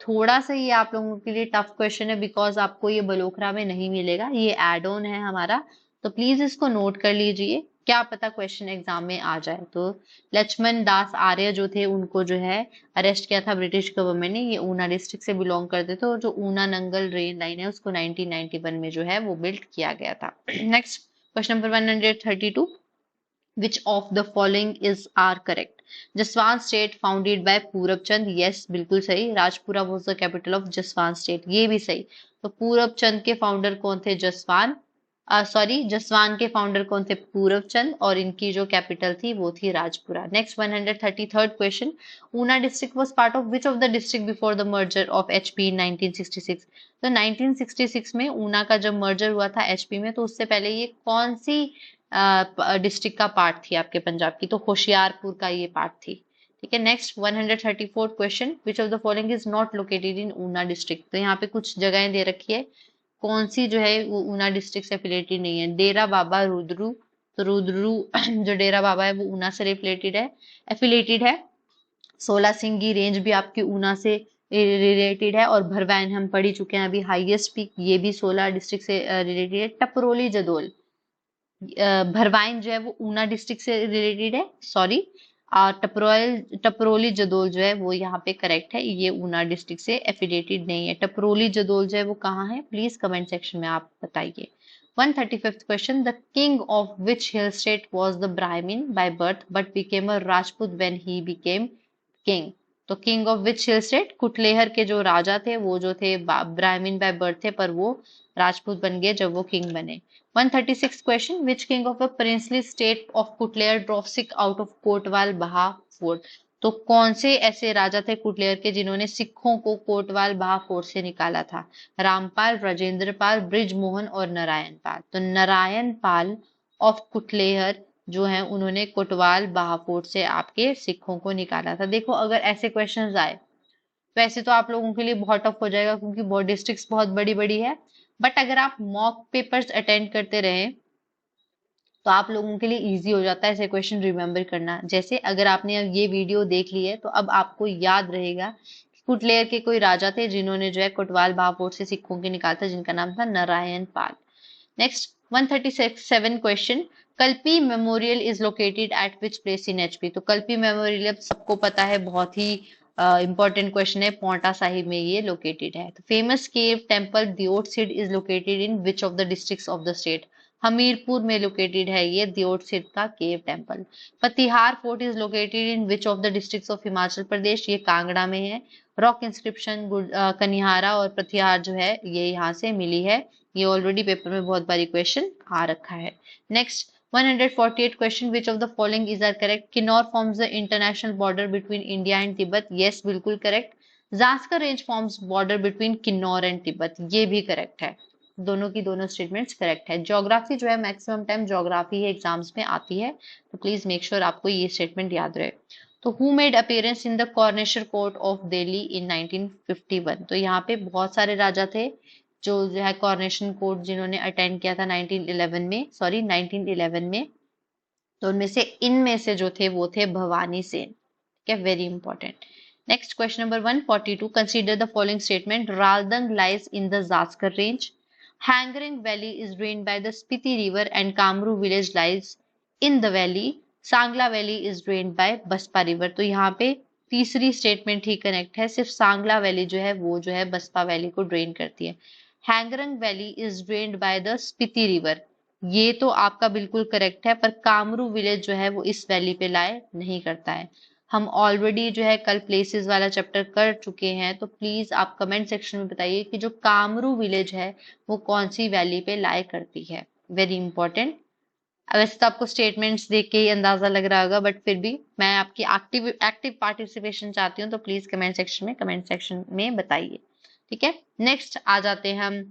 थोड़ा सा ये आप लोगों के लिए टफ क्वेश्चन है बिकॉज आपको ये बलोखरा में नहीं मिलेगा, ये एड ऑन है हमारा. तो प्लीज इसको नोट कर लीजिए, क्या पता क्वेश्चन एग्जाम में आ जाए. तो लक्ष्मण दास आर्य जो थे उनको जो है अरेस्ट किया था ब्रिटिश गवर्नमेंट ने. ये ऊना डिस्ट्रिक्ट से बिलोंग करते थे और जो ऊना नंगल रेल लाइन है उसको 1991 में जो है वो बिल्ड किया गया था. Next question number 132. Which of the following is are correct? Jaswan state founded by पूरब चंद. यस, बिल्कुल सही. Rajpura was the capital of Jaswan state. ये भी सही. तो पूरब चंद के फाउंडर कौन थे? जसवान जसवान के फाउंडर कौन थे? पूरब चंद. और इनकी जो कैपिटल थी वो थी Rajpura. Next 133rd question. Una district was part of which of the district before the merger of HP in 1966? तो 1966 में ऊना का जब मर्जर हुआ था HP में, तो उससे पहले ये कौन सी डिस्ट्रिक्ट का पार्ट थी आपके पंजाब की? तो होशियारपुर का ये पार्ट थी. ठीक है. Next 134th question. Which of the following is not located in Una district? तो यहाँ पे कुछ जगहें दे रखी है. कौन सी जो है वो ऊना डिस्ट्रिक्ट से एफिलेटेड नहीं है? डेरा बाबा रुद्रू, तो रुद्रू जो डेरा बाबा है वो ऊना से एफिलेटेड है। 16 सिंगी रेंज भी आपकी ऊना से रिलेटेड है, और भरवाइन हम पढ़ ही चुके हैं अभी, हाईएस्ट पीक, ये भी 16 डिस्ट्रिक्ट से रिलेटेड है। टपरोली जदोल, भरवाइन जो है वो ऊना डिस्ट्रिक्ट से रिलेटेड है, सॉरी, और टपरोली जदोल जो है वो यहाँ पे करेक्ट है, ये ऊना डिस्ट्रिक्ट से एफिलिएटेड नहीं है। टपरोली जदोल जो है वो कहाँ है, प्लीज कमेंट सेक्शन में आप बताइए। 135th question, the king of which hill state was the Brahmin by birth but became a Rajput when he became king? तो king of which hill state, Kutlehar के जो राजा थे वो जो थे ब्राह्मण बाय बर्थ थे, पर वो राजपूत बन गए जब वो किंग बने। 136 question, which king of a princely state of Kutlehar drop Sikh out of Kotwalbah fort? तो कौन से ऐसे राजा थे कुटलेयर के जिन्होंने सिखों को कोटवाल बहा फोर्ट से निकाला था? रामपाल, राजेंद्र पाल, ब्रिजमोहन और नारायण पाल। तो नारायण पाल ऑफ कुटलेहर जो है उन्होंने कोटवाल बहा फोर्ट से आपके सिखों को निकाला था। देखो अगर ऐसे क्वेश्चंस आए वैसे तो आप लोगों के लिए बहुत टफ हो जाएगा क्योंकि बहुत डिस्ट्रिक्ट्स बहुत बड़ी बड़ी है, बट अगर आप मॉक पेपर्स अटेंड करते रहे तो आप लोगों के लिए इजी हो जाता है ऐसे क्वेश्चन रिमेम्बर करना। जैसे अगर आपने अब ये वीडियो देख ली है तो अब आपको याद रहेगा कि कुटलेयर के कोई राजा थे जिन्होंने जो है कोटवाल बहाफोर्ट से सिखों के निकाला था, जिनका नाम था Narayan Pal. Next 137 question, Kalpi memorial is located at which place in HP? तो कल्पी मेमोरियल अब सबको पता है, बहुत ही इंपॉर्टेंट क्वेश्चन है, पोंटा साहिब में ये लोकेटेड है। तो famous cave temple Deot Sidh is located in which of the districts of the state? Hamirpur में लोकेटेड है ये दियोट सिड का cave temple. Patihar fort is located in which of the districts of Himachal Pradesh? ये कांगड़ा में है। रॉक इंस्क्रिप्शन कनिहारा और प्रतिहार जो है ये यहाँ से मिली है, ये ऑलरेडी पेपर में बहुत बारी क्वेश्चन आ रखा है। Next 148 question, which of the following is are correct? Kinnaur forms the international border between India and Tibet? Yes, बिल्कुल correct. Zanskar range forms border between Kinnaur and Tibet? ये भी करेक्ट है, दोनों की दोनों स्टेटमेंट्स करेक्ट है। ज्योग्राफी जो है मैक्सिमम टाइम ज्योग्राफी है एग्जाम्स में आती है, तो प्लीज मेक श्योर आपको ये स्टेटमेंट याद रहे। तो who made appearance in the coronation court of Delhi in 1951? तो यहाँ पे बहुत सारे राजा थे जो है कॉर्नेशन कोर्ट जिन्होंने अटेंड किया था 1911 में, तो इनमें से जो थे वो थे भवानी सेन। ठीक है, very important. Next question number 142, consider the following statement, Raldang lies in the Zanskar range, Hangrang valley is drained by the Spiti river and Kamru village lies in the valley, Sangla valley is drained by Baspa river? तो यहाँ पे तीसरी स्टेटमेंट ही connect है, सिर्फ Sangla valley जो है वो जो है बसपा वैली को ड्रेन करती है। Hangrang valley is drained by the Spiti river, ये तो आपका बिल्कुल करेक्ट है, पर कामरू विलेज जो है वो इस वैली पे लाए नहीं करता है। हम ऑलरेडी जो है कल प्लेसेस वाला चैप्टर कर चुके हैं, तो प्लीज आप कमेंट सेक्शन में बताइए कि जो कामरू विलेज है वो कौन सी वैली पे लाए करती है, वेरी इंपॉर्टेंट। वैसे तो आपको स्टेटमेंट्स देख के ही अंदाजा लग रहा होगा, बट फिर भी मैं आपकी एक्टिव पार्टिसिपेशन चाहती हूँ, तो प्लीज कमेंट सेक्शन में बताइए। ठीक है, नेक्स्ट आ जाते हैं हम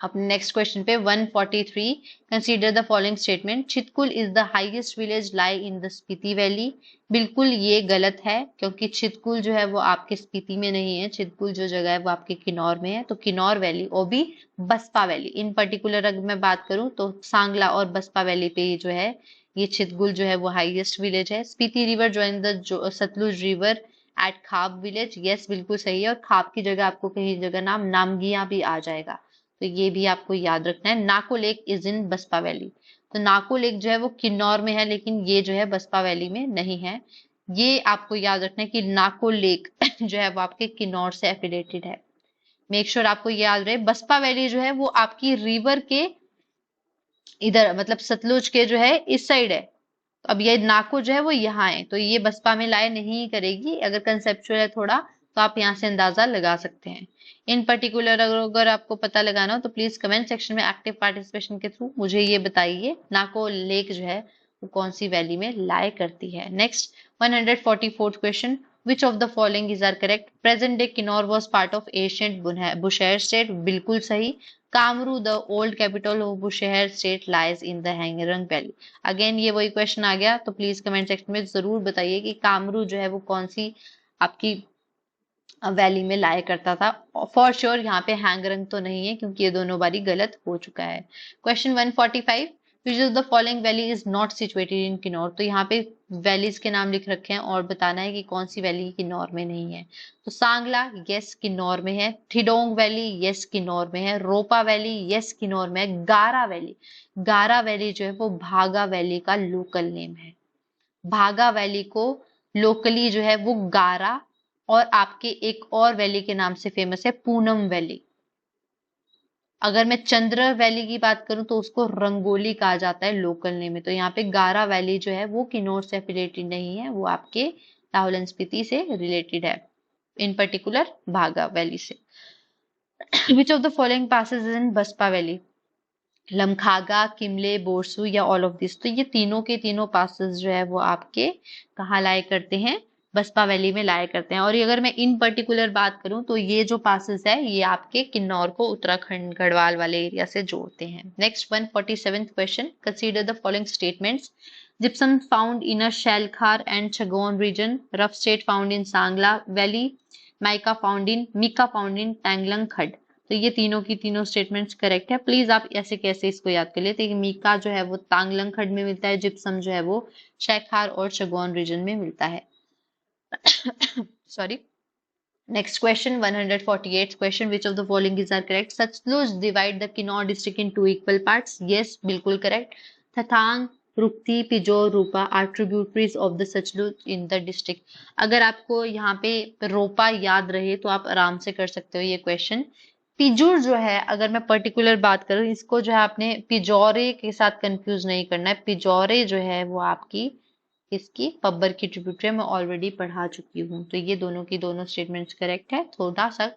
अपने नेक्स्ट क्वेश्चन पे 143, consider the following statement, Chitkul is the highest village lie in the Spiti valley? बिल्कुल ये गलत है, क्योंकि छितकुल जो है वो आपके स्पीति में नहीं है, छितकुल जो जगह है वो आपके किन्नौर में है। तो किन्नौर वैली और भी बसपा वैली, इन पर्टिकुलर अगर मैं बात करूं तो सांगला और बसपा वैली पे जो है ये छितकुल जो है वो हाईएस्ट विलेज है। Spiti river join the Sutlej river at Khab village, yes बिल्कुल सही है, और खाब की जगह आपको कहीं जगह नाम नामगिया भी आ जाएगा, तो ये भी आपको याद रखना है। Nako lake is in Baspa valley, तो नाको लेक जो है वो किन्नौर में है, लेकिन ये जो है बसपा वैली में नहीं है। ये आपको याद रखना है कि नाको लेक जो है वो आपके किन्नौर से एफिलेटेड है। मेक श्योर आपको याद रहे, बसपा वैली जो है वो आपकी रिवर के इधर, मतलब सतलुज के जो है इस साइड है। अब ये नाको जो है वो यहाँ है, तो ये बसपा में लाए नहीं करेगी। अगर कंसेप्चुअल है थोड़ा तो आप यहाँ से अंदाजा लगा सकते हैं। इन पर्टिकुलर अगर आपको पता लगाना हो तो प्लीज कमेंट सेक्शन में एक्टिव पार्टिसिपेशन के थ्रू मुझे ये बताइए नाको लेक जो है वो कौन सी वैली में लाए करती है। Next 144th question, which of the following is are correct? Present day Kinnaur was part of ancient Bushahr state, बिल्कुल सही। Kamru the old capital of Bushahr state lies in the Hangrang valley, again ये वही क्वेश्चन आ गया, तो प्लीज कमेंट सेक्शन में जरूर बताइए कि कामरू जो है वो कौन सी आपकी वैली में लाया करता था। फॉर श्योर यहाँ पे हैंगरंग तो नहीं है क्योंकि ये दोनों बारी गलत हो चुका है। Question 145, which of the following valley is not situated in Kinnaur. तो यहाँ पे वैलीज के नाम लिख रखे हैं और बताना है कि कौन सी वैली किन्नौर में नहीं है। तो सांगला यस किन्नौर में है, ठिडोंग वैली यस किन्नौर में है, रोपा वैली यस किन्नौर में है, गारा वैली जो है वो भागा वैली का लोकल नेम है। भागा वैली को लोकली जो है वो गारा और आपके एक और वैली के नाम से फेमस है पूनम वैली। अगर मैं चंद्र वैली की बात करूं तो उसको रंगोली कहा जाता है लोकल नेम में। तो यहाँ पे गारा वैली जो है वो किन्नौर से एफिलिएटेड नहीं है, वो आपके लाहौल एंड स्पीति से रिलेटेड है, इन पर्टिकुलर भागा वैली से। Which of the following passes in Baspa valley, Lamkhaga, Kimle, Borsu या ऑल ऑफ दिस। तो ये तीनों के तीनों पासेस जो है वो आपके कहाँ लाया करते हैं, बसपा वैली में लाया करते हैं। और अगर मैं इन पर्टिकुलर बात करूं तो ये जो पासेस है ये आपके किन्नौर को उत्तराखंड गढ़वाल वाले एरिया से जोड़ते हैं। Next 147th question, consider the following statements, gypsum found in a Shalkhar and Chagaon region, rough state found in Sangla valley, mica found in Tanglang Khad. तो ये तीनों की तीनों स्टेटमेंट्स करेक्ट है। प्लीज आप ऐसे कैसे इसको याद कर लेते हैं, मीका जो है वो तांगलंग खड में मिलता है, जिप्सम जो है वो शैखार और शगोन रीजन में मिलता है। Sorry. Next question 148th question, which of the following is are correct, Satluj divide the Kinnaur district in two equal parts. Yes, बिल्कुल correct. Thathang, Rukti, Pijor, Rupa are tributaries of the Satluj in the district. अगर आपको यहाँ पे रोपा याद रहे तो आप आराम से कर सकते हो ये क्वेश्चन। पिजूर जो है, अगर मैं पर्टिकुलर बात करूं, इसको जो है आपने पिजौरे के साथ कंफ्यूज नहीं करना है। पिजौरे जो है वो आपकी इसकी पब्बर की ट्रिब्यूटरी मैं ऑलरेडी पढ़ा चुकी हूँ। तो ये दोनों की दोनों स्टेटमेंट्स करेक्ट है। थोड़ा सा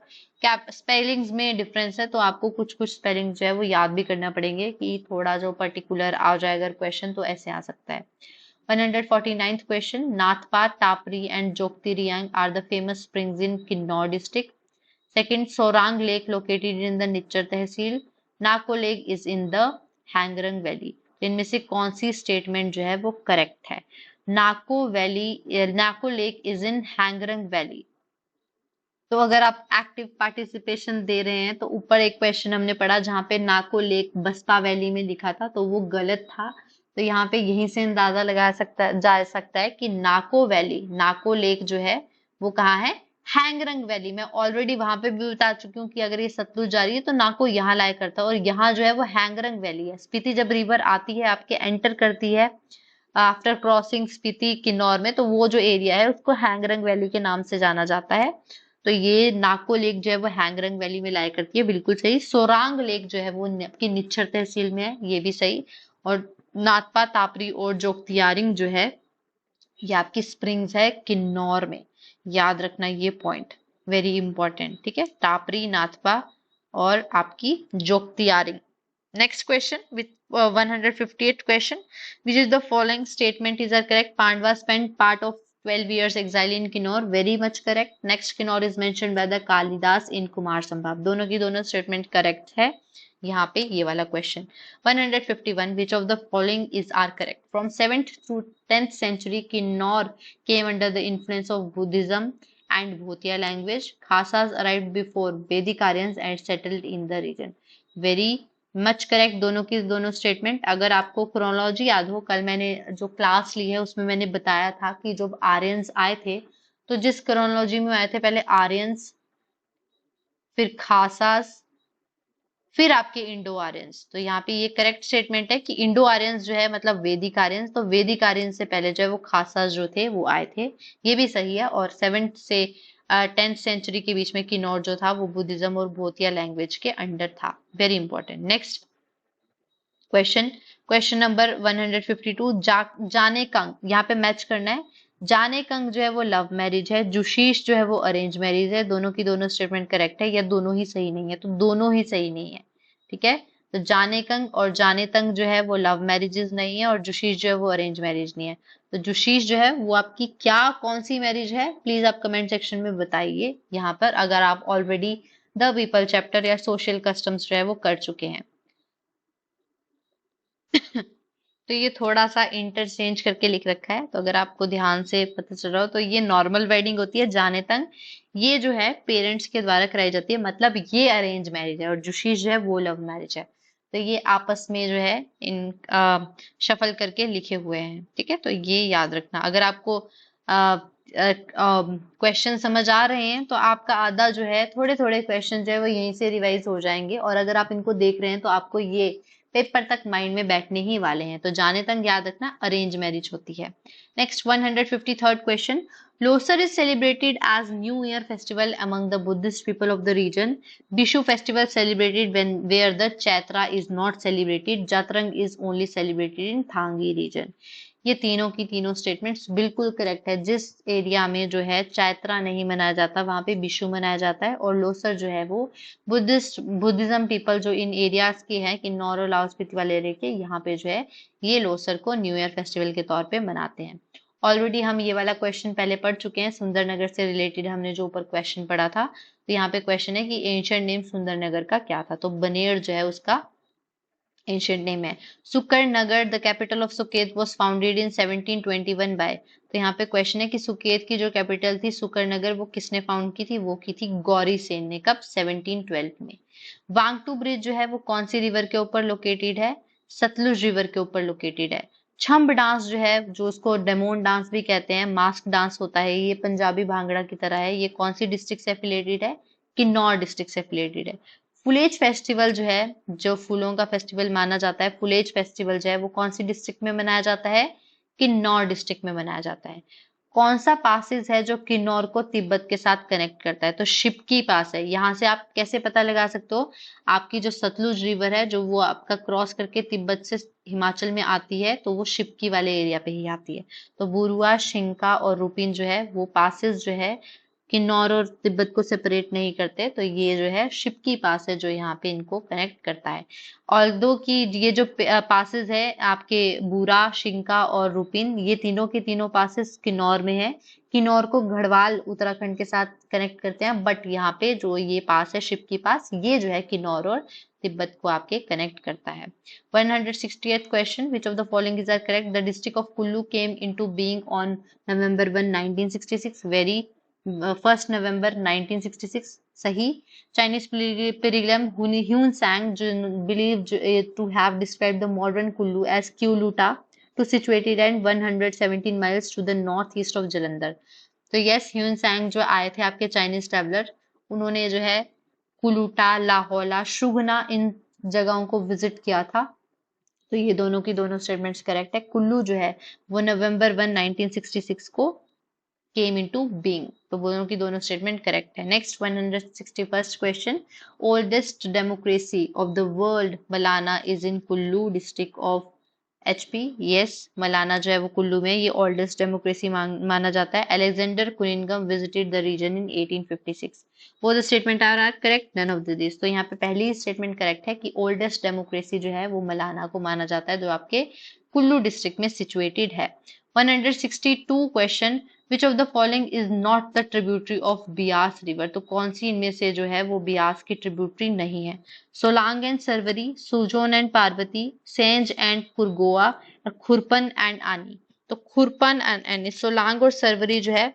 क्या स्पेलिंग्स में डिफरेंस है तो आपको कुछ कुछ स्पेलिंग जो है वो याद भी करना पड़ेंगे कि थोड़ा जो पर्टिकुलर आ जाए अगर क्वेश्चन तो ऐसे आ सकता है। 149th question, Nathpa, Tapri and Jogtiriyang are the famous springs in Kinnaur district. Second, Sorang Lake located in the Nichar tehsil, Nako lake is in the Hangrang valley. इनमें से कौन सी स्टेटमेंट जो है वो करेक्ट है? Nako lake is in हैंगरंग valley. तो अगर आप एक्टिव पार्टिसिपेशन दे रहे हैं तो ऊपर एक क्वेश्चन हमने पढ़ा जहां पे नाको लेक बसपा वैली में लिखा था तो वो गलत था। तो यहाँ पे यहीं से अंदाजा लगा जा सकता है कि नाको लेक जो है वो कहाँ है, हैंगरंग वैली में। ऑलरेडी वहां पे भी बता चुकी हूँ कि अगर ये सतलुज जा रही है तो नाको यहाँ लाया करता है और यहाँ जो है वो हैंगरंग वैली है। स्पीति जब रिवर आती है आपके एंटर करती है आफ्टर क्रॉसिंग स्पीति किन्नौर में, तो वो जो एरिया है उसको हैंगरंग वैली के नाम से जाना जाता है। तो ये नाको लेक जो है वो हैंगरंग वैली में लाया करती है, बिल्कुल सही। सोरांग लेक जो है वो आपकी निच्चर तहसील में है, ये भी सही। और नाथपा, तापरी और जोगतियारिंग जो है ये आपकी स्प्रिंग्स है किन्नौर में। याद रखना ये पॉइंट, वेरी इंपॉर्टेंट, ठीक है। टापरी, नाथपा और आपकी जोगतियारिंग। Next question with 158th question, which is the following statement is correct? Pandava spent part of 12 years exile in Kinnaur, very much correct. Next, Kinnaur is mentioned by the Kalidas in Kumar Sambhav. दोनों की दोनों statement correct है यहाँ पे ये वाला question. 151, which of the following is are correct? From 7th to 10th century, Kinnaur came under the influence of Buddhism and Bhotia language. Khasas arrived before Vedic Aryans and settled in the region. Very much correct दोनों की दोनों statement. अगर आपको chronology याद हो, कल मैंने जो क्लास ली है उसमें मैंने बताया था कि जब आर्यंस आए थे तो जिस क्रोनोलॉजी में आए थे, पहले आर्यंस, फिर खासास, फिर आपके इंडो आर्यंस। तो यहाँ पे ये करेक्ट स्टेटमेंट है कि इंडो आर्यंस जो है मतलब वैदिक आर्यंस, तो वैदिक आर्यंस से पहले जो है वो खासास जो थे वो आए थे, ये भी सही है। और 7th से 10th सेंचुरी के बीच में किन्नौर जो था वो बुद्धिज्म और भोतिया लैंग्वेज के अंडर था, very important. Next question number 152, जाने कंग, यहाँ पे मैच करना है। जाने कंग जो है वो लव मैरिज है, जुशीश जो है वो अरेंज मैरिज है। दोनों की दोनों स्टेटमेंट करेक्ट है या दोनों ही सही नहीं है? तो दोनों ही सही नहीं है, ठीक है। तो जाने कंग और जाने तंग जो है वो लव मैरिजेस नहीं है और जुशीश जो है वो अरेंज मैरिज नहीं है। तो जुशीश जो है वो आपकी क्या कौन सी मैरिज है, प्लीज आप कमेंट सेक्शन में बताइए यहाँ पर, अगर आप ऑलरेडी द पीपल चैप्टर या सोशल कस्टम्स जो है वो कर चुके हैं। तो ये थोड़ा सा इंटरचेंज करके लिख रखा है, तो अगर आपको ध्यान से पता चल रहा हो तो ये नॉर्मल वेडिंग होती है जाने तक, ये जो है पेरेंट्स के द्वारा कराई जाती है, मतलब ये अरेंज मैरिज है, और जुशी जो है वो लव मैरिज है। तो ये आपस में जो है इन शफल करके लिखे हुए हैं, ठीक है, तो ये याद रखना। अगर आपको क्वेश्चन समझ आ रहे हैं तो आपका आधा जो है, थोड़े थोड़े क्वेश्चन जो है वो यहीं से रिवाइज हो जाएंगे, और अगर आप इनको देख रहे हैं तो आपको ये पेपर तक माइंड में बैठने ही वाले हैं। तो जाने तक याद रखना अरेंज मैरिज होती है। Next 153rd question, Losar is celebrated as new year festival among the Buddhist people of the region. Bishu festival celebrated when where the Chaitra is not celebrated. Jatrang is only celebrated in Thangi region. ये तीनों की तीनों statements बिल्कुल correct है। जिस area में जो है चैत्रा नहीं मनाया जाता वहां पे बिशु मनाया जाता है, और लोसर जो है वो बुद्धिज्म पीपल जो इन एरियाज के हैं, किन्नौर और लाहौल स्पीति वाले एरिया के, यहाँ पे जो है ये लोसर को न्यू ईयर फेस्टिवल के तौर पे मनाते हैं। ऑलरेडी हम ये वाला क्वेश्चन पहले पढ़ चुके हैं, सुंदरनगर से रिलेटेड हमने जो ऊपर क्वेश्चन पढ़ा था। तो यहाँ पे क्वेश्चन है कि एंशिएंट नेम सुंदरनगर का क्या था, तो बनेर जो है उसका एंशिएंट नेम है। Sukarnagar the capital of Suket was founded in 1721 by. तो यहाँ पे क्वेश्चन है कि सुकेत की जो कैपिटल थी सुकरनगर, वो किसने फाउंड की थी, वो की थी गौरी सेन ने। कब? 1712 में। वांगटू ब्रिज जो है वो कौन सी रिवर के ऊपर लोकेटेड है? सतलुज रिवर के ऊपर लोकेटेड है। छंब डांस जो है, जो उसको डेमोन डांस भी कहते हैं, मास्क डांस होता है, ये पंजाबी भांगड़ा की तरह है, ये कौन सी डिस्ट्रिक्ट से एफिलेटेड है? किन्नौर डिस्ट्रिक्ट से एफिलेटेड है। फुलेज फेस्टिवल जो है, जो फूलों का फेस्टिवल माना जाता है, फुलेज फेस्टिवल जो है वो कौन सी डिस्ट्रिक्ट में मनाया जाता है? किन्नौर डिस्ट्रिक्ट में मनाया जाता है। कौन सा पासेस है जो किन्नौर को तिब्बत के साथ कनेक्ट करता है? तो शिपकी पास है। यहाँ से आप कैसे पता लगा सकते हो? आपकी जो सतलुज रिवर है, जो वो आपका क्रॉस करके तिब्बत से हिमाचल में आती है, तो वो शिपकी वाले एरिया पे ही आती है। तो बुरुआ, शिंका और रूपिन जो है वो पासेस जो है किन्नौर और तिब्बत को सेपरेट नहीं करते, तो ये जो है शिपकी पास है जो यहाँ पे इनको कनेक्ट करता है। ऑल्दो कि ये जो पासेस है आपके बूरा, शिंका और रूपिन, ये तीनों के तीनों पासेस किन्नौर में है। किन्नौर को गढ़वाल उत्तराखंड के साथ कनेक्ट करते हैं, बट यहाँ पे जो ये पास है शिपकी पास, ये जो है किन्नौर और तिब्बत को आपके कनेक्ट करता है। 160th question, which of the following is are correct? The district of Kullu came into being on November 1 1966। Very 1 November 1966 सही। Chinese pilgrim Hyun Sang believed to have described the modern Kullu as Kyuluta, to situated at 117 miles to the northeast of Jalandhar। तो yes, Hyun सैंग जो आए थे आपके Chinese traveller, उन्होंने जो है कुलूटा, लाहौला, शुगना इन जगहों को विजिट किया था। तो ये दोनों की दोनों स्टेटमेंट्स करेक्ट है। कुल्लू जो है वो नवंबर 1 1966 को came into being, तो दोनों की दोनों स्टेटमेंट करेक्ट है। Next 161st question, oldest democracy of the world Malana is in Kullu district of HP। Yes, Malana जो है वो कुल्लू में, ये ओल्डेस्ट डेमोक्रेसी माना जाता है। Alexander Cunningham visited the region in 1856। वो the statement are correct, none of this. तो यहाँ पे पहली स्टेटमेंट करेक्ट है कि ओल्डेस्ट डेमोक्रेसी जो है वो मलाना को माना जाता है, जो आपके कुल्लू डिस्ट्रिक्ट में सिचुएटेड है। 162 question, which of the following is not the tributary of Beas river? तो कौन सी इनमें से जो है वो बियास की ट्रिब्यूटरी नहीं है? Solang and Sarvari, Sujon and Parvati, Sainj and Kurgoa, Khurpan and Aani. तो खुरपन एंड आनी, सोलांग और सरवरी जो है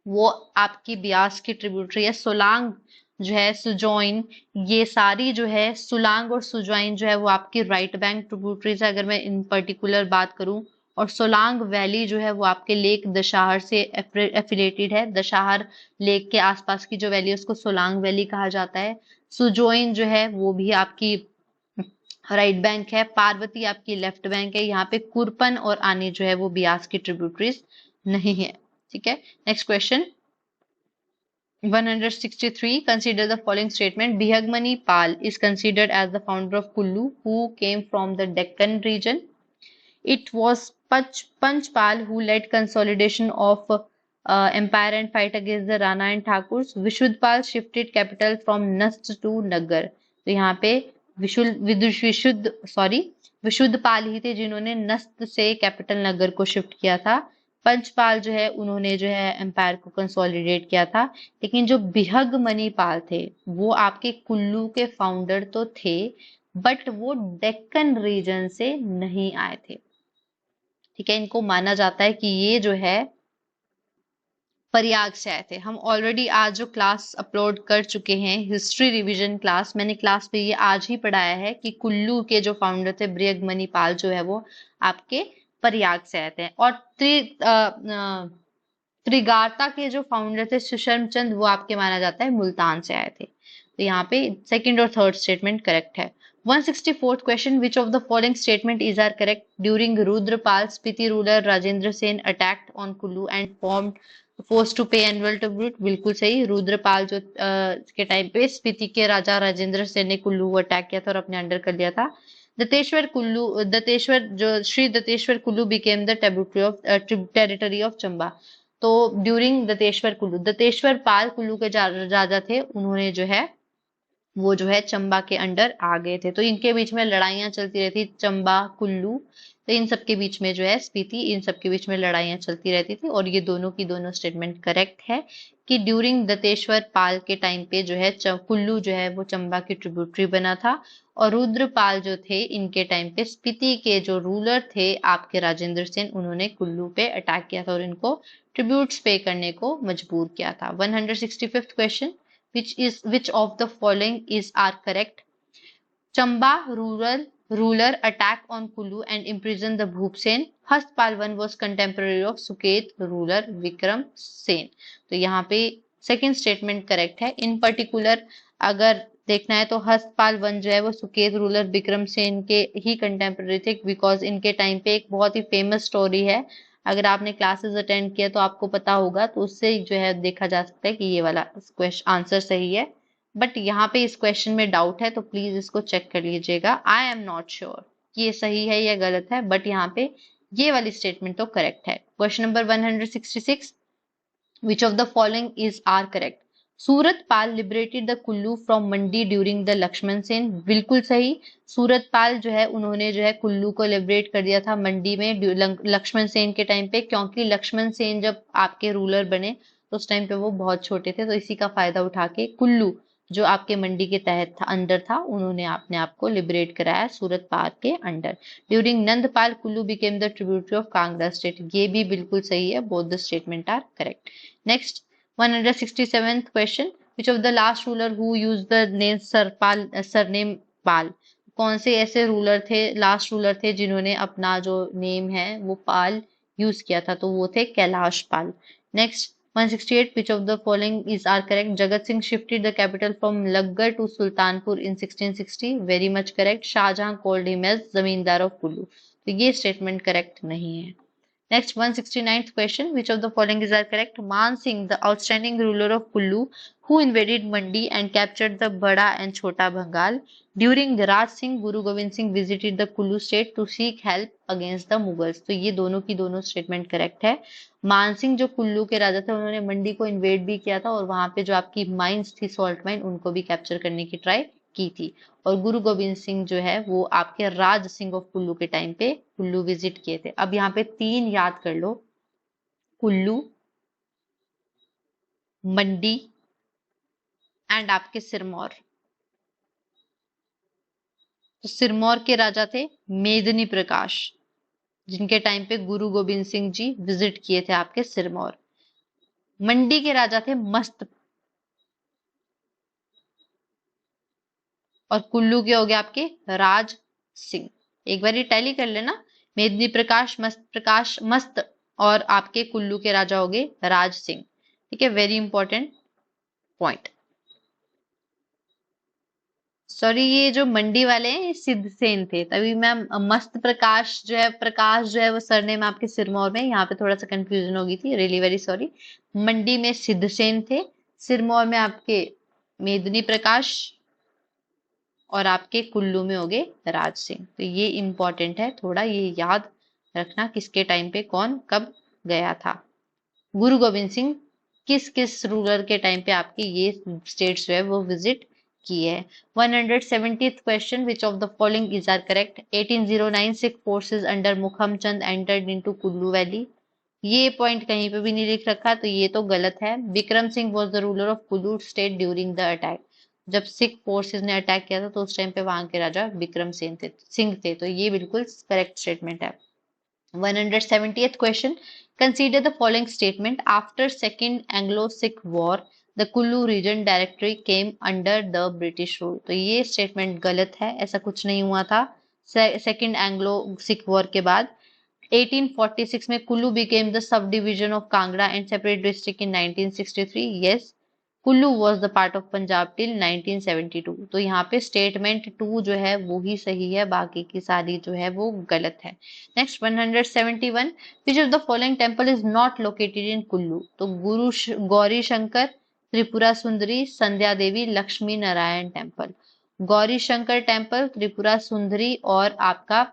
वो आपकी बियास की ट्रिब्यूटरी है। सोलांग जो है, सुजोइन, ये सारी जो है सुलांग और सुजोइन जो है वो आपकी राइट बैंक ट्रिब्यूटरीज है, अगर मैं इन पर्टिकुलर बात करूं। और सोलांग वैली जो है वो आपके लेक दशाहर से एफिलेटेड है। दशाहर लेक के आसपास की जो वैली है उसको सोलांग वैली कहा जाता है। सुजोइन जो है वो भी आपकी राइट बैंक है। पार्वती आपकी लेफ्ट बैंक है। यहाँ पे कुरपन और आनी जो है वो बियास की ट्रिब्यूटरीज नहीं है, ठीक है। Next question 163, consider the following statement. Bihagmani Pal is considered as the founder of Kullu, who came from the Deccan region. It was Panchpal who led consolidation of empire and fight against the Rana and Thakurs. Vishuddhpal shifted capital from Nast to Nagar। तो यहाँ पे विशुद्धपाल ही थे जिन्होंने नस्त से capital नगर को shift किया था। पंचपाल जो है उन्होंने जो है एम्पायर को कंसोलिडेट किया था। लेकिन जो बिहग मणिपाल थे वो आपके कुल्लू के फाउंडर तो थे, बट वो डेक्कन रीजन से नहीं आए थे। ठीक है, इनको माना जाता है कि ये जो है प्रयाग से आए थे। हम ऑलरेडी आज जो क्लास अपलोड कर चुके हैं, हिस्ट्री रिवीजन क्लास, मैंने क्लास में ये आज ही पढ़ाया है कि कुल्लू के जो फाउंडर थे बृहस्पतिपाल जो है वो आपके प्रयाग से आए थे। और त्रिगारता के जो फाउंडर थे सुषर्म चंद, वो आपके माना जाता है मुल्तान से आए थे। तो यहाँ पे सेकंड और थर्ड स्टेटमेंट करेक्ट है। 164th question, which of the following statement is are correct? During Rudrapal Spiti ruler Rajendra Sen attacked on Kullu and formed force to pay annual tribute. बिल्कुल सही। रुद्रपाल जो के टाइम पे स्पीति के राजा राजेंद्र सेन ने कुल्लू को अटैक किया था और अपने अंडर कर लिया था। दत्तेश्वर जो Shri Datteswar Kullu became the territory of Chamba. तो ड्यूरिंग दत्तेश्वर पाल कुल्लू के राजा थे, उन्होंने जो है वो जो है चंबा के अंडर आ गए थे। तो इनके बीच में लड़ाइयां चलती रहती, चंबा कुल्लू, तो इन सबके बीच में जो है स्पीति, इन सबके बीच में लड़ाइयां चलती रहती थी। और ये दोनों की दोनों स्टेटमेंट करेक्ट है कि ड्यूरिंग दत्तेश्वर पाल के टाइम पे जो है कुल्लू जो है वो चंबा की ट्रिब्यूटरी बना था। और रुद्रपाल जो थे इनके टाइम पे स्पीति के जो रूलर थे आपके राजेंद्र सेन, उन्होंने कुल्लू पे अटैक किया था और इनको ट्रिब्यूट्स पे करने को मजबूर किया था। 165th question, which of the following is are correct? Chamba ruler attack on Kulu and imprison the Bhupsen. Hastpal one was contemporary of Suket ruler Vikram Sen. तो यहाँ पे सेकेंड स्टेटमेंट करेक्ट है। इन पर्टिकुलर अगर देखना है तो हस्तपाल one जो है वो सुकेत रूलर विक्रम सेन के ही कंटेम्प्रेरी थे, बिकॉज इनके टाइम पे एक बहुत ही फेमस स्टोरी है। अगर आपने क्लासेस अटेंड किया तो आपको पता होगा, तो उससे जो है देखा जा सकता है कि ये वाला क्वेश्चन आंसर सही है। बट यहाँ पे इस क्वेश्चन में डाउट है, तो प्लीज इसको चेक कर लीजिएगा। आई एम नॉट श्योर कि ये सही है या गलत है, बट यहाँ पे ये वाली स्टेटमेंट तो करेक्ट है। Question number 166, which of the following is are correct? Suratpal liberated the Kullu from Mandi during the Lakshman Sen. बिल्कुल सही। सूरतपाल जो है उन्होंने जो है कुल्लू को लिबरेट कर दिया था मंडी में लक्ष्मण सेन के टाइम पे, क्योंकि लक्ष्मण सेन जब आपके रूलर बने तो उस टाइम पे वो बहुत छोटे थे, तो इसी का फायदा उठा के कुल्लू जो आपके मंडी के तहत था, अंडर था, उन्होंने अपने आप को लिबरेट कराया सूरतपाल के under. During Nandpal Kullu became the tributary of Kangra state. ये भी बिल्कुल सही है। Both the statement are correct. Next 167th question, which of the last ruler who use the name surname Pal? कौन से ऐसे रूलर थे, लास्ट रूलर थे जिन्होंने अपना जो नेम है वो पाल यूज किया था? तो वो थे Kailash Pal. Next 168, which of the following is are correct? Jagat Singh shifted the capital from Laggar to Sultanpur in 1660. Very much correct. Shahjahan called him as Zamindar of Kullu. तो ये स्टेटमेंट करेक्ट नहीं है। Next 169th question, which of the following is are correct? Man Singh, the outstanding ruler of Kullu, who invaded Mandi and captured the Bada and Chota Bengal. During Raj Singh, Guru Gobind Singh visited the Kullu state to seek help against the Mughals. तो ये दोनों की दोनों statement correct है। मानसिंह जो कुल्लू के राजा थे, उन्होंने मंडी को इन्वेड भी किया था और वहां पे जो आपकी माइंस थी, सॉल्ट माइन, उनको भी कैप्चर करने की ट्राई की थी। और गुरु गोविंद सिंह जो है वो आपके राज सिंह ऑफ कुल्लू के टाइम पे कुल्लू विजिट किए थे। अब यहाँ पे तीन याद कर लो, कुल्लू, मंडी एंड आपके सिरमौर। तो सिरमौर के राजा थे मेदिनी प्रकाश, जिनके टाइम पे गुरु गोविंद सिंह जी विजिट किए थे आपके सिरमौर। मंडी के राजा थे मस्त, और कुल्लू के हो गए आपके राज सिंह। एक बार टैली कर लेना, मेदिनी प्रकाश, मस्त, और आपके कुल्लू के राजा हो गए राज सिंह। ठीक है, वेरी इंपॉर्टेंट पॉइंट। सॉरी, ये जो मंडी वाले हैं ये सिद्धसेन थे, तभी मैम मस्त प्रकाश जो है वो सरनेम आपके सिरमौर में, यहाँ पे थोड़ा सा कंफ्यूजन हो गई थी, रियली वेरी सॉरी। मंडी में सिद्धसेन थे, सिरमौर में आपके मेदिनी प्रकाश, और आपके कुल्लू में हो गए राज सिंह। तो ये इंपॉर्टेंट है, थोड़ा ये याद रखना किसके टाइम पे कौन कब गया था। गुरु गोविंद सिंह किस किस रूलर के टाइम पे आपके ये स्टेट्स जो है वो विजिट किए है। 170th question, which of the following is are correct? 1809 Sikh forces under Mukham Chand entered into Kullu valley. ये पॉइंट कहीं पे भी नहीं लिख रखा, तो ये तो गलत है। Vikram Singh was the ruler of Kullu state during the attack. जब सिख फोर्सेस ने अटैक किया था तो उस टाइम पे वहां के राजा विक्रम सिंह थे। तो ये बिल्कुल करेक्ट स्टेटमेंट है। 170th question. Consider the following statement. After Second Anglo-Sikh War, the Kullu region directly came under the British rule. तो ये स्टेटमेंट गलत है, ऐसा कुछ नहीं हुआ था। सेकेंड एंग्लो सिख वॉर के बाद 1846 में Kullu became the subdivision of Kangra and separate district in 1963. Yes, Kullu was the part of Punjab till 1972। तो यहाँ पे स्टेटमेंट 2 जो है वो ही सही है, बाकी की सारी जो है वो गलत है। Next 171, which of the following temple is not located in Kullu? तो गौरी शंकर, त्रिपुरा सुंदरी, संध्या देवी, लक्ष्मी नारायण टेम्पल। गौरी शंकर टेम्पल, त्रिपुरा सुंदरी और आपका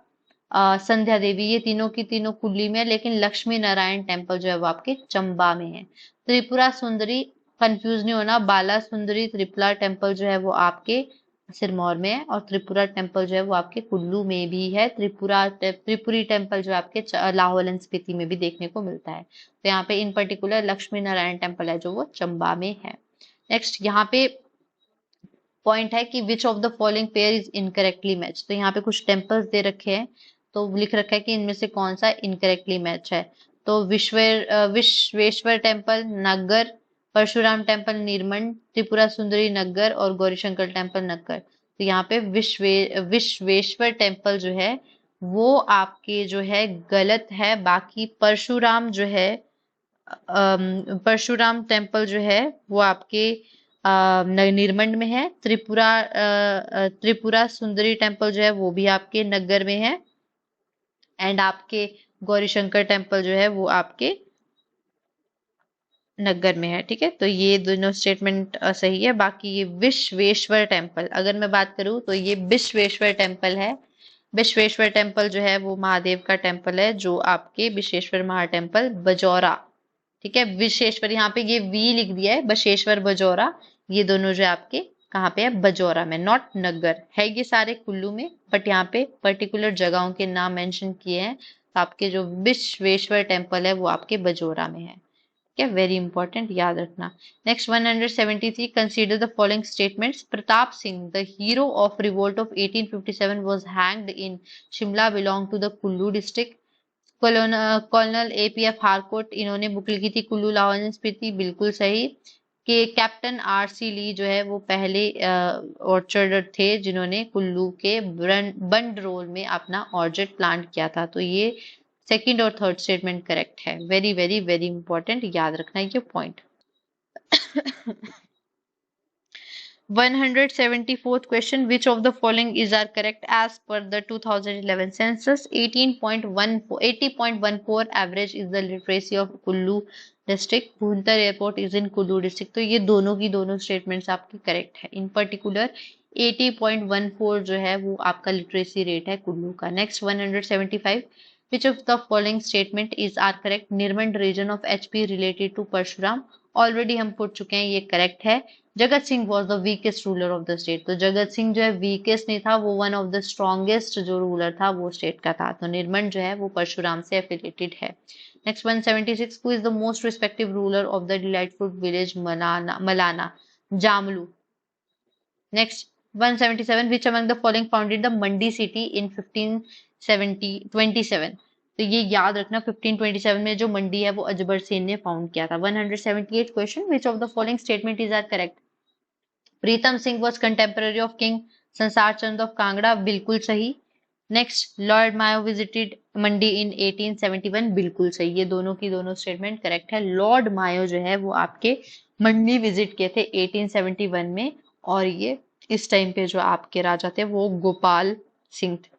संध्या देवी, ये तीनों की तीनों कुल्ली में, लेकिन लक्ष्मी नारायण टेम्पल जो है वो आपके चंबा में है। त्रिपुरा सुंदरी, कंफ्यूज नहीं होना, बाला सुंदरी त्रिपुरा टेम्पल जो है वो आपके सिरमौर में है, और त्रिपुरा टेम्पल जो है वो आपके कुल्लू में भी है। त्रिपुरी टेम्पल जो आपके लाहौल एंड स्पीति में भी देखने को मिलता है। तो यहाँ पे इन पर्टिकुलर लक्ष्मी नारायण टेम्पल है जो वो चंबा में है। नेक्स्ट यहाँ पे पॉइंट है कि विच of the following pair is incorrectly match. तो यहाँ पे कुछ टेम्पल्स दे रखे हैं, तो लिख रखा है कि इनमें से कौन सा इनकरेक्टली मैच है। तो विश्वेश्वर टेम्पल नगर, परशुराम टेम्पल निर्मंड, त्रिपुरा सुंदरी नगर और गौरीशंकर टेम्पल नगर। तो यहाँ पे विश्वेश्वर टेम्पल जो है वो आपके जो है गलत है। बाकी परशुराम जो है परशुराम टेम्पल जो है वो आपके निर्मंड में है। त्रिपुरा सुंदरी टेम्पल जो है वो भी आपके नगर में है, एंड आपके गौरीशंकर टेम्पल जो है वो आपके नगर में है। ठीक है, तो ये दोनों स्टेटमेंट सही है। बाकी ये विश्वेश्वर टेम्पल, अगर मैं बात करूं तो ये विश्वेश्वर टेम्पल है। विश्वेश्वर टेम्पल जो है वो महादेव का टेम्पल है, जो आपके विश्वेश्वर महाटेम्पल बजौरा। ठीक है, विशेश्वर यहाँ पे ये वी लिख दिया है, बशेश्वर बजौरा, ये दोनों जो आपके कहाँ पे है, बजौरा में, नॉट नगर है। ये सारे कुल्लू में, बट यहाँ पे पर्टिकुलर जगहों के नाम मेंशन किए हैं। तो आपके जो विश्वेश्वर टेम्पल है वो आपके बजौरा में है। ठीक है, वेरी इंपॉर्टेंट, याद रखना। Next 173, consider the following statements. Pratap Singh, the hero of revolt of 1857 was hanged in Shimla, belong to the Kullu district. Colonel APF Harcourt, इन्होंने बुक लिखी थी कुल्लू लाहौल स्पीति, बिल्कुल सही। कि कैप्टन RC ली जो है वो पहले ऑर्चर्ड थे जिन्होंने कुल्लू के बंड रोल में अपना ऑर्चर्ड प्लांट किया था। तो ये सेकंड और थर्ड स्टेटमेंट करेक्ट है। वेरी वेरी वेरी इंपॉर्टेंट, याद रखना ये point. 174th question, which of the following is are correct as per the 2011 census? 80.14 average is the literacy of Kullu district. Bhuntar airport is in Kullu district. तो ये दोनों की दोनों statements आपकी correct है। इन पर्टिकुलर 80.14 जो है वो आपका लिटरेसी रेट है कुल्लू का। Next 175, which of the following statement is are correct? Nirmand region of HP related to Parshuram, already हम पढ़ चुके हैं, ये करेक्ट है। Jagat Singh was the weakest ruler of the state, तो जगत सिंह जो है वीकेस्ट नहीं था, वो वन ऑफ द स्ट्रॉन्गेस्ट जो रूलर था वो स्टेट का था। तो निर्मंड जो है वो परशुराम से एफिलिएटेड है। Next 176, who is the most respective ruler of the delightful village Malana? Jamlu. Next 177, which among the following founded the Mandi city in 1527? तो ये याद रखना, 1527 में जो मंडी है वो अजबर सेन ने फाउंड किया था। 178 question, which of the following statement is are correct? Pritam Singh was contemporary of King संसार चंद ऑफ कांगड़ा, बिल्कुल सही। नेक्स्ट, लॉर्ड मायो विजिटेड मंडी इन 1871, बिल्कुल सही। ये दोनों की दोनों स्टेटमेंट करेक्ट है। लॉर्ड मायो जो है वो आपके मंडी विजिट किए थे 1871 में, और ये इस टाइम पे जो आपके राजा थे वो गोपाल सिंह थे।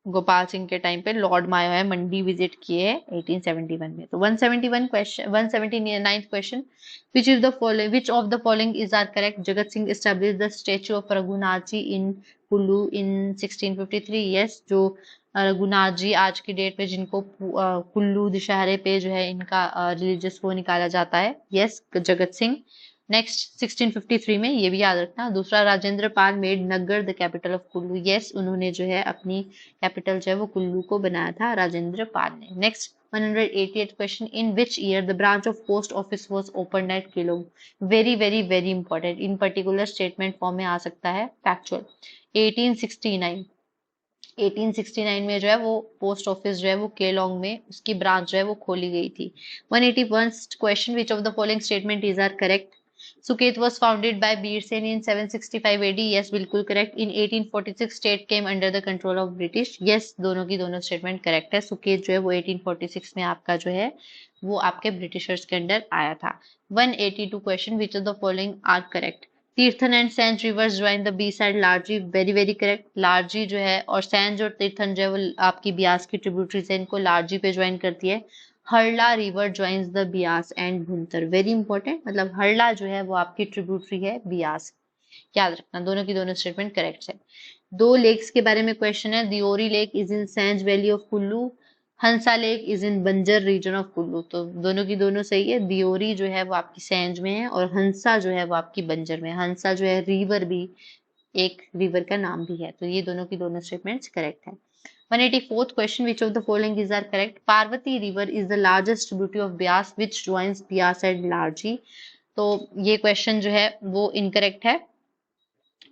गोपाल सिंह के टाइम पे लॉर्ड मायो है मंडी विजिट किए हैं 1871 में। तो 171 question 179th question, which of the following is are correct? Jagat Singh establish the statue of Raghunath ji in Kullu in 1653। Yes, जो रघुनाथ जी आज की डेट में जिनको कुल्लू दशहरे पे जो है इनका रिलीजियस वो निकाला जाता है। यस, जगत सिंह। नेक्स्ट 1653 में, ये भी याद रखना। दूसरा, Rajendra Pal made Naggar the capital of Kullu. Yes, उन्होंने जो है अपनी कैपिटल जो है वो कुल्लू को बनाया था राजेंद्र पाल ने। Next 188 question, in which year the branch of post office was open at Keylong. Very very very important, in particular statement form में आ सकता है, फैक्चुअल। 1869, 1869 में जो है वो पोस्ट ऑफिस जो है वो केलोंग में उसकी ब्रांच जो है वो खोली गई थी। 181 question, which of the following statement is are correct. Suket was founded by Birsen in 765 AD. Yes, बिल्कुल correct. In 1846 state came under the control of British. Yes, दोनों की दोनों स्टेटमेंट करेक्ट है। सुकेत जो है वो 1846 में आपका जो है वो आपके ब्रिटिशर्स के अंडर आया था। 182 question, which of the following are correct. Tirthan and Sainj rivers join the beside Largi. Very very correct. Largi जो है और सेंज और तीर्थन जो है वो आपकी ब्यास की ट्रिब्यूटरीज है, इनको लार्जी पे ज्वाइन करती है। हरला river joins the Beas and Bhuntar. Very important, मतलब हरला जो है वो आपकी ट्रिब्यूटरी है बियास। याद रखना, दोनों की दोनों स्टेटमेंट करेक्ट है। दो लेक्स के बारे में क्वेश्चन है। Deori lake is in Sainj valley of Kullu, Hansa lake is in Banjar region of Kullu. तो दोनों की दोनों सही है। दियोरी जो है वो आपकी सेंज में है और हंसा जो है वो आपकी बंजर में है। हंसा जो है रिवर भी, एक रिवर का नाम भी है। तो ये दोनों की दोनों स्टेटमेंट्स करेक्ट है। 184th question, which of the following is are correct? Parvati river is the largest tributary of Beas which joins Beas and Largi. तो ये क्वेश्चन जो है वो इनकरेक्ट है।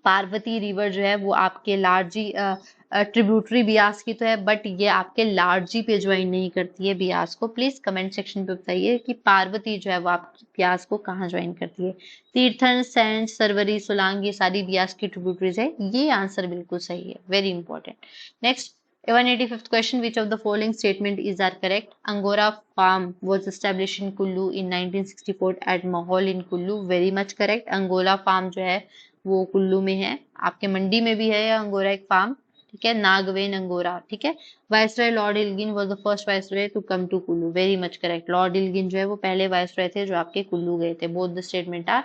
पार्वती रिवर जो है वो आपके लार्जी ट्रिब्यूटरी बियास की तो है, बट ये आपके लार्जी पे ज्वाइन नहीं करती है बियास को। प्लीज कमेंट सेक्शन पे बताइए कि पार्वती जो है वो आपकी बियास को कहाँ ज्वाइन करती है। तीर्थन, सेंज, सरवरी, सोलांग, ये सारी बियास की ट्रिब्यूटरीज है। ये आंसर बिल्कुल सही है, very important. Next 185th question, which of the following statement is are correct? Angora farm was established in Kullu in 1964 at Mahol in Kullu. Very much correct. Angora farm जो है वो कुल्लू में है, आपके मंडी में भी है अंगोरा एक फार्म, ठीक है, नागवेन अंगोरा, ठीक है। Viceroy Lord Elgin was the first viceroy to come to Kullu. Very much correct. Lord Elgin जो है वो पहले वायसराय थे जो आपके कुल्लू गए थे। Both the statement are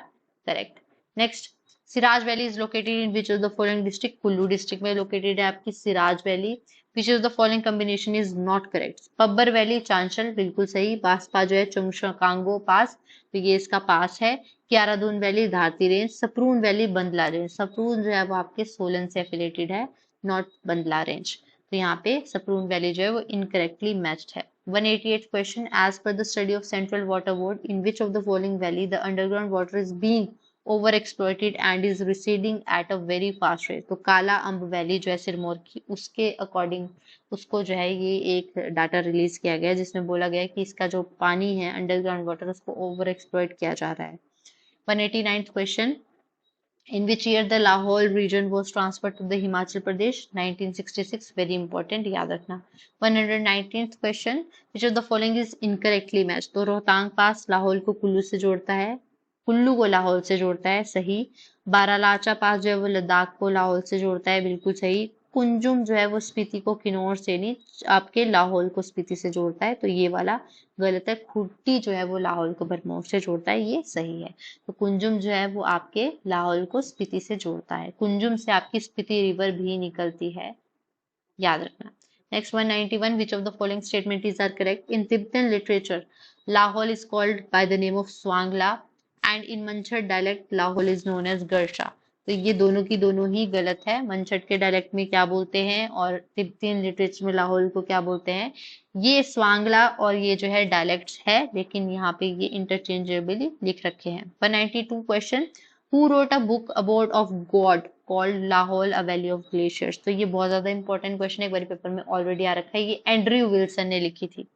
correct. Next, Siraj valley is located in which of the following district. Kullu district में लोकेटेड है आपकी Siraj valley. Which of the following combination is not correct. Pabbar valley, Chanchal, बिल्कुल सही। बासपा जो है चुंगशकांगो पास, तो ये इसका पास है। Kyaradun valley, Dharti range. Sapron valley, Bandla range. Sapron जो है वो आपके सोलन से एफिलेटेड है, नॉट बंदला रेंज। तो यहाँ पे सपरून वैली जो है वो इनकरेक्टली मैच्ड है। 188 question, as per the study of central water board, in which of the following valley the underground water is being over exploited and is receding at a very fast rate. तो काला अम्ब valley जो है सिरमौर की, उसके according उसको जो है ये एक डाटा रिलीज किया गया जिसमें बोला गया कि इसका जो पानी है अंडरग्राउंड वाटर उसको ओवर एक्सप्लॉइट किया जा रहा है। 189th question, in which year the Lahore region was transferred to the Himachal Pradesh? 1966. Very important, याद रखना। 119th question, which of the following is incorrectly matched? तो रोहतांग पास लाहौल को कुल्लू से जोड़ता है, कुल्लू को लाहौल से जोड़ता है, सही। बारालाचा पास जो है वो लद्दाख को लाहौल से जोड़ता है, बिल्कुल सही। कुंजुम जो है वो स्पीति को किन्नौर से नहीं, आपके लाहौल को स्पीति से जोड़ता है, तो ये वाला गलत है। खुट्टी जो है वो लाहौल को भरमौर से जोड़ता है, ये सही है। तो कुंजुम जो है वो आपके लाहौल को स्पीति से जोड़ता है। कुंजुम से आपकी स्पीति रिवर भी निकलती है, याद रखना। Next 191, which of the following statement is are correct. In Tibetan literature Lahaul is called by the name of Swangla and in Manchat dialect Lahaul is known as Garsha. तो ये दोनों की दोनों ही गलत है। मंछट के डायलेक्ट में क्या बोलते हैं और तिब्बतन लिटरेचर में लाहौल को क्या बोलते हैं, ये स्वांगला और ये जो है डायलेक्ट है, लेकिन यहाँ पे ये इंटरचेंजेबली लिख रखे हैं। 192 question, who wrote a book about of God called Lahaul a valley of glaciers. तो ये बहुत ज्यादा इंपॉर्टेंट क्वेश्चन है, एक बार पेपर में ऑलरेडी आ रखा है, ये एंड्रयू विल्सन ने लिखी थी।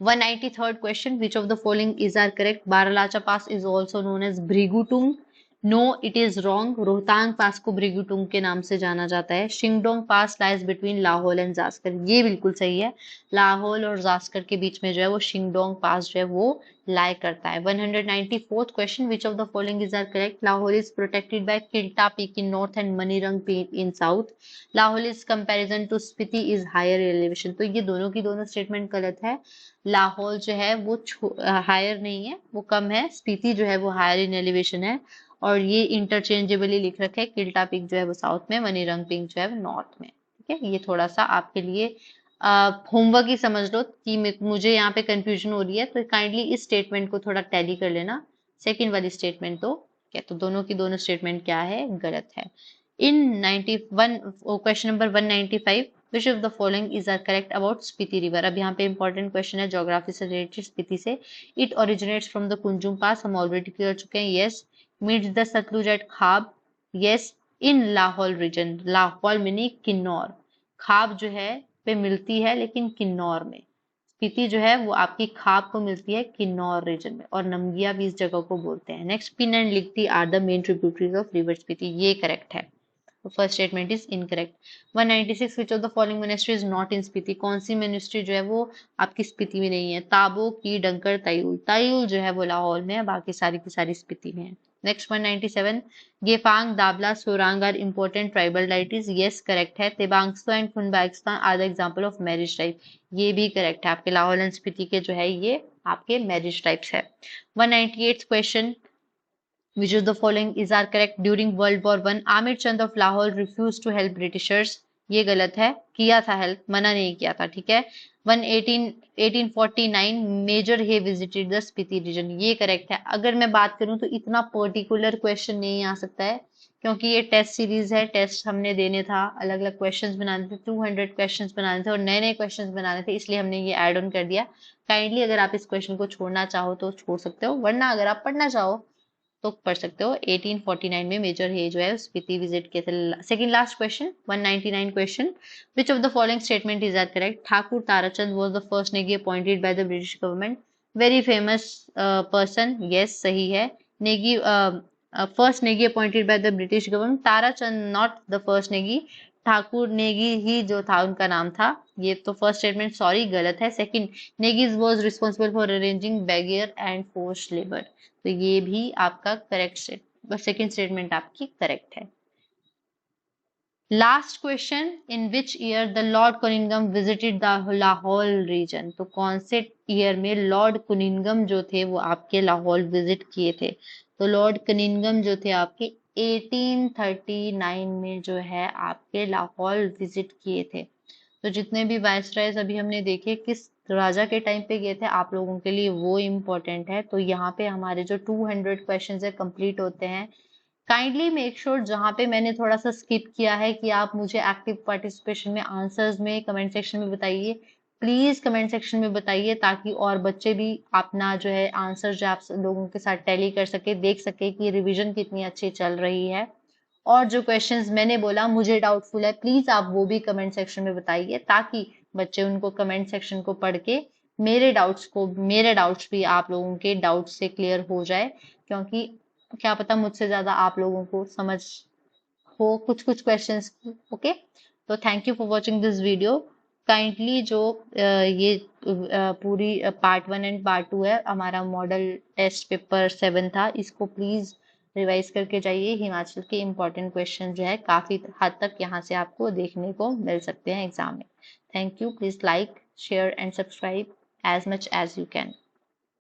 193rd question, which of the following is are correct? Baralacha Pass is also known as Brigutung. No, it is wrong. Rohtang पास को ब्रिगुटुंग के नाम से जाना जाता है। Shingdong pass lies between Lahaul and Zanskar, ये बिल्कुल सही है। लाहौल और जास्कर के बीच में जो है वो शिंगडोंग पास जो है वो लाई करता है। 194th question, which of the following is are correct? Lahaul is protected by Kilta peak in north and Manirang peak in south. Lahaul is comparison to Spiti is higher elevation. तो ये दोनों की दोनों स्टेटमेंट गलत है। लाहौल जो है वो हायर नहीं है, वो कम है। स्पीति जो है वो हायर इन एलिवेशन है, और ये इंटरचेंजेबली लिख रखे हैं। किल्टा पीक जो है वो साउथ में, मनीरंग पीक जो है वो नॉर्थ में, ठीक है। ये थोड़ा सा आपके लिए होमवर्क ही समझ लो कि मुझे यहाँ पे कंफ्यूजन हो रही है, तो काइंडली इस स्टेटमेंट को थोड़ा टैली कर लेना। सेकेंड वाली स्टेटमेंट तो क्या, तो दोनों की दोनों स्टेटमेंट क्या है, गलत है। इन 91 question number 195 which of the following is are correct about Spiti river. अब यहाँ पे इंपॉर्टेंट क्वेश्चन है ज्योग्राफी से रिलेटेड स्पीति से। It originates from the Kunzum pass, हम ऑलरेडी क्लियर चुके हैं, yes. Meets the Sutlej at Khab, yes. In Lahaul region, Lahaul meaning Kinnaur, Khab जो है पे मिलती है लेकिन किन्नौर में, स्पीति जो है वो आपकी खाब को मिलती है किन्नौर रीजन में, और नमगिया भी इस जगह को बोलते हैं। Next, Pin and Lingti are the main tributaries of river Spiti, ये करेक्ट है, तो first statement is incorrect. 196 which of the following ministry is not in Spiti, कौन सी मिनिस्ट्री जो है वो आपकी स्पीति में नहीं है, ताबो की डंकर तयूल, तयूल जो है वो लाहौल में है, बाकी सारी की सारी स्पीति में है। Next 197, Gephang, Dabla, Sorang are important tribal deities, yes correct है। Tebangsta and Khunbagsta are the example of marriage type, ये भी करेक्ट है, आपके लाहौल एंड स्पीति के जो है ये आपके मैरिज टाइप्स है। 198 question, which of the following is are correct? During World War I, Aamir Chand of Lahore refused to help Britishers, ये गलत है, किया था हेल्प, मना नहीं किया था, ठीक है। 1849 major Hay visited the Spiti region, ये करेक्ट है। अगर मैं बात करूं तो इतना पर्टिकुलर क्वेश्चन नहीं आ सकता है, क्योंकि ये टेस्ट सीरीज है, टेस्ट हमने देने था, अलग अलग क्वेश्चंस बनाने थे, 200 क्वेश्चंस बनाने थे और नए नए क्वेश्चंस बनाने थे, इसलिए हमने ये ऐड ऑन कर दिया। काइंडली अगर आप इस क्वेश्चन को छोड़ना चाहो तो छोड़ सकते हो, वरना अगर आप पढ़ना चाहो तो पढ़ सकते हो। 1849 में मेजर हे जो है स्पीति विजिट किए थे। Second last question 199 question, which of the following statement is are correct? Thakur Tarachand was the first Negi appointed by the British government, very famous person, yes सही है। Negi first Negi appointed by the British government, Tarachand not the first Negi, Thakur Negi ही जो था उनका नाम था, ये तो फर्स्ट स्टेटमेंट सॉरी गलत है। Second, Negis was responsible for arranging begar and forced labour, तो ये भी आपका करेक्ट सेकंड स्टेटमेंट आपकी करेक्ट है। Last question, in which year the Lord Cunningham visited the Lahaul region, तो कौन से ईयर में लॉर्ड कुनिंगम जो थे वो आपके लाहौल विजिट किए थे? तो लॉर्ड कुनिंगम जो थे आपके 1839 में जो है आपके लाहौल विजिट किए थे। तो जितने भी वायसरायज अभी हमने देखे किस राजा के टाइम पे गए थे, आप लोगों के लिए वो इम्पोर्टेंट है। तो यहाँ पे हमारे जो 200 क्वेश्चंस है कंप्लीट होते हैं। काइंडली मेक श्योर जहाँ पे मैंने थोड़ा सा स्किप किया है कि आप मुझे एक्टिव पार्टिसिपेशन में आंसर्स में कमेंट सेक्शन में बताइए, प्लीज कमेंट सेक्शन में बताइए, ताकि और बच्चे भी अपना जो है आंसर जो आप लोगों के साथ टैली कर सके, देख सके कि रिविजन कितनी अच्छी चल रही है। और जो क्वेश्चंस मैंने बोला मुझे डाउटफुल है, प्लीज आप वो भी कमेंट सेक्शन में बताइए, ताकि बच्चे उनको कमेंट सेक्शन को पढ़ के मेरे डाउट्स भी आप लोगों के डाउट्स से क्लियर हो जाए, क्योंकि क्या पता मुझसे ज्यादा आप लोगों को समझ हो कुछ कुछ क्वेश्चंस की। ओके, तो thank you for watching this video. Kindly जो ये पूरी पार्ट 1 एंड पार्ट 2 है, हमारा मॉडल टेस्ट पेपर 7 था, इसको प्लीज रिवाइज करके जाइए। हिमाचल के इम्पोर्टेंट क्वेश्चन जो है काफी हद तक यहाँ से आपको देखने को मिल सकते हैं एग्जाम में। Thank you, please like share and subscribe as much as you can.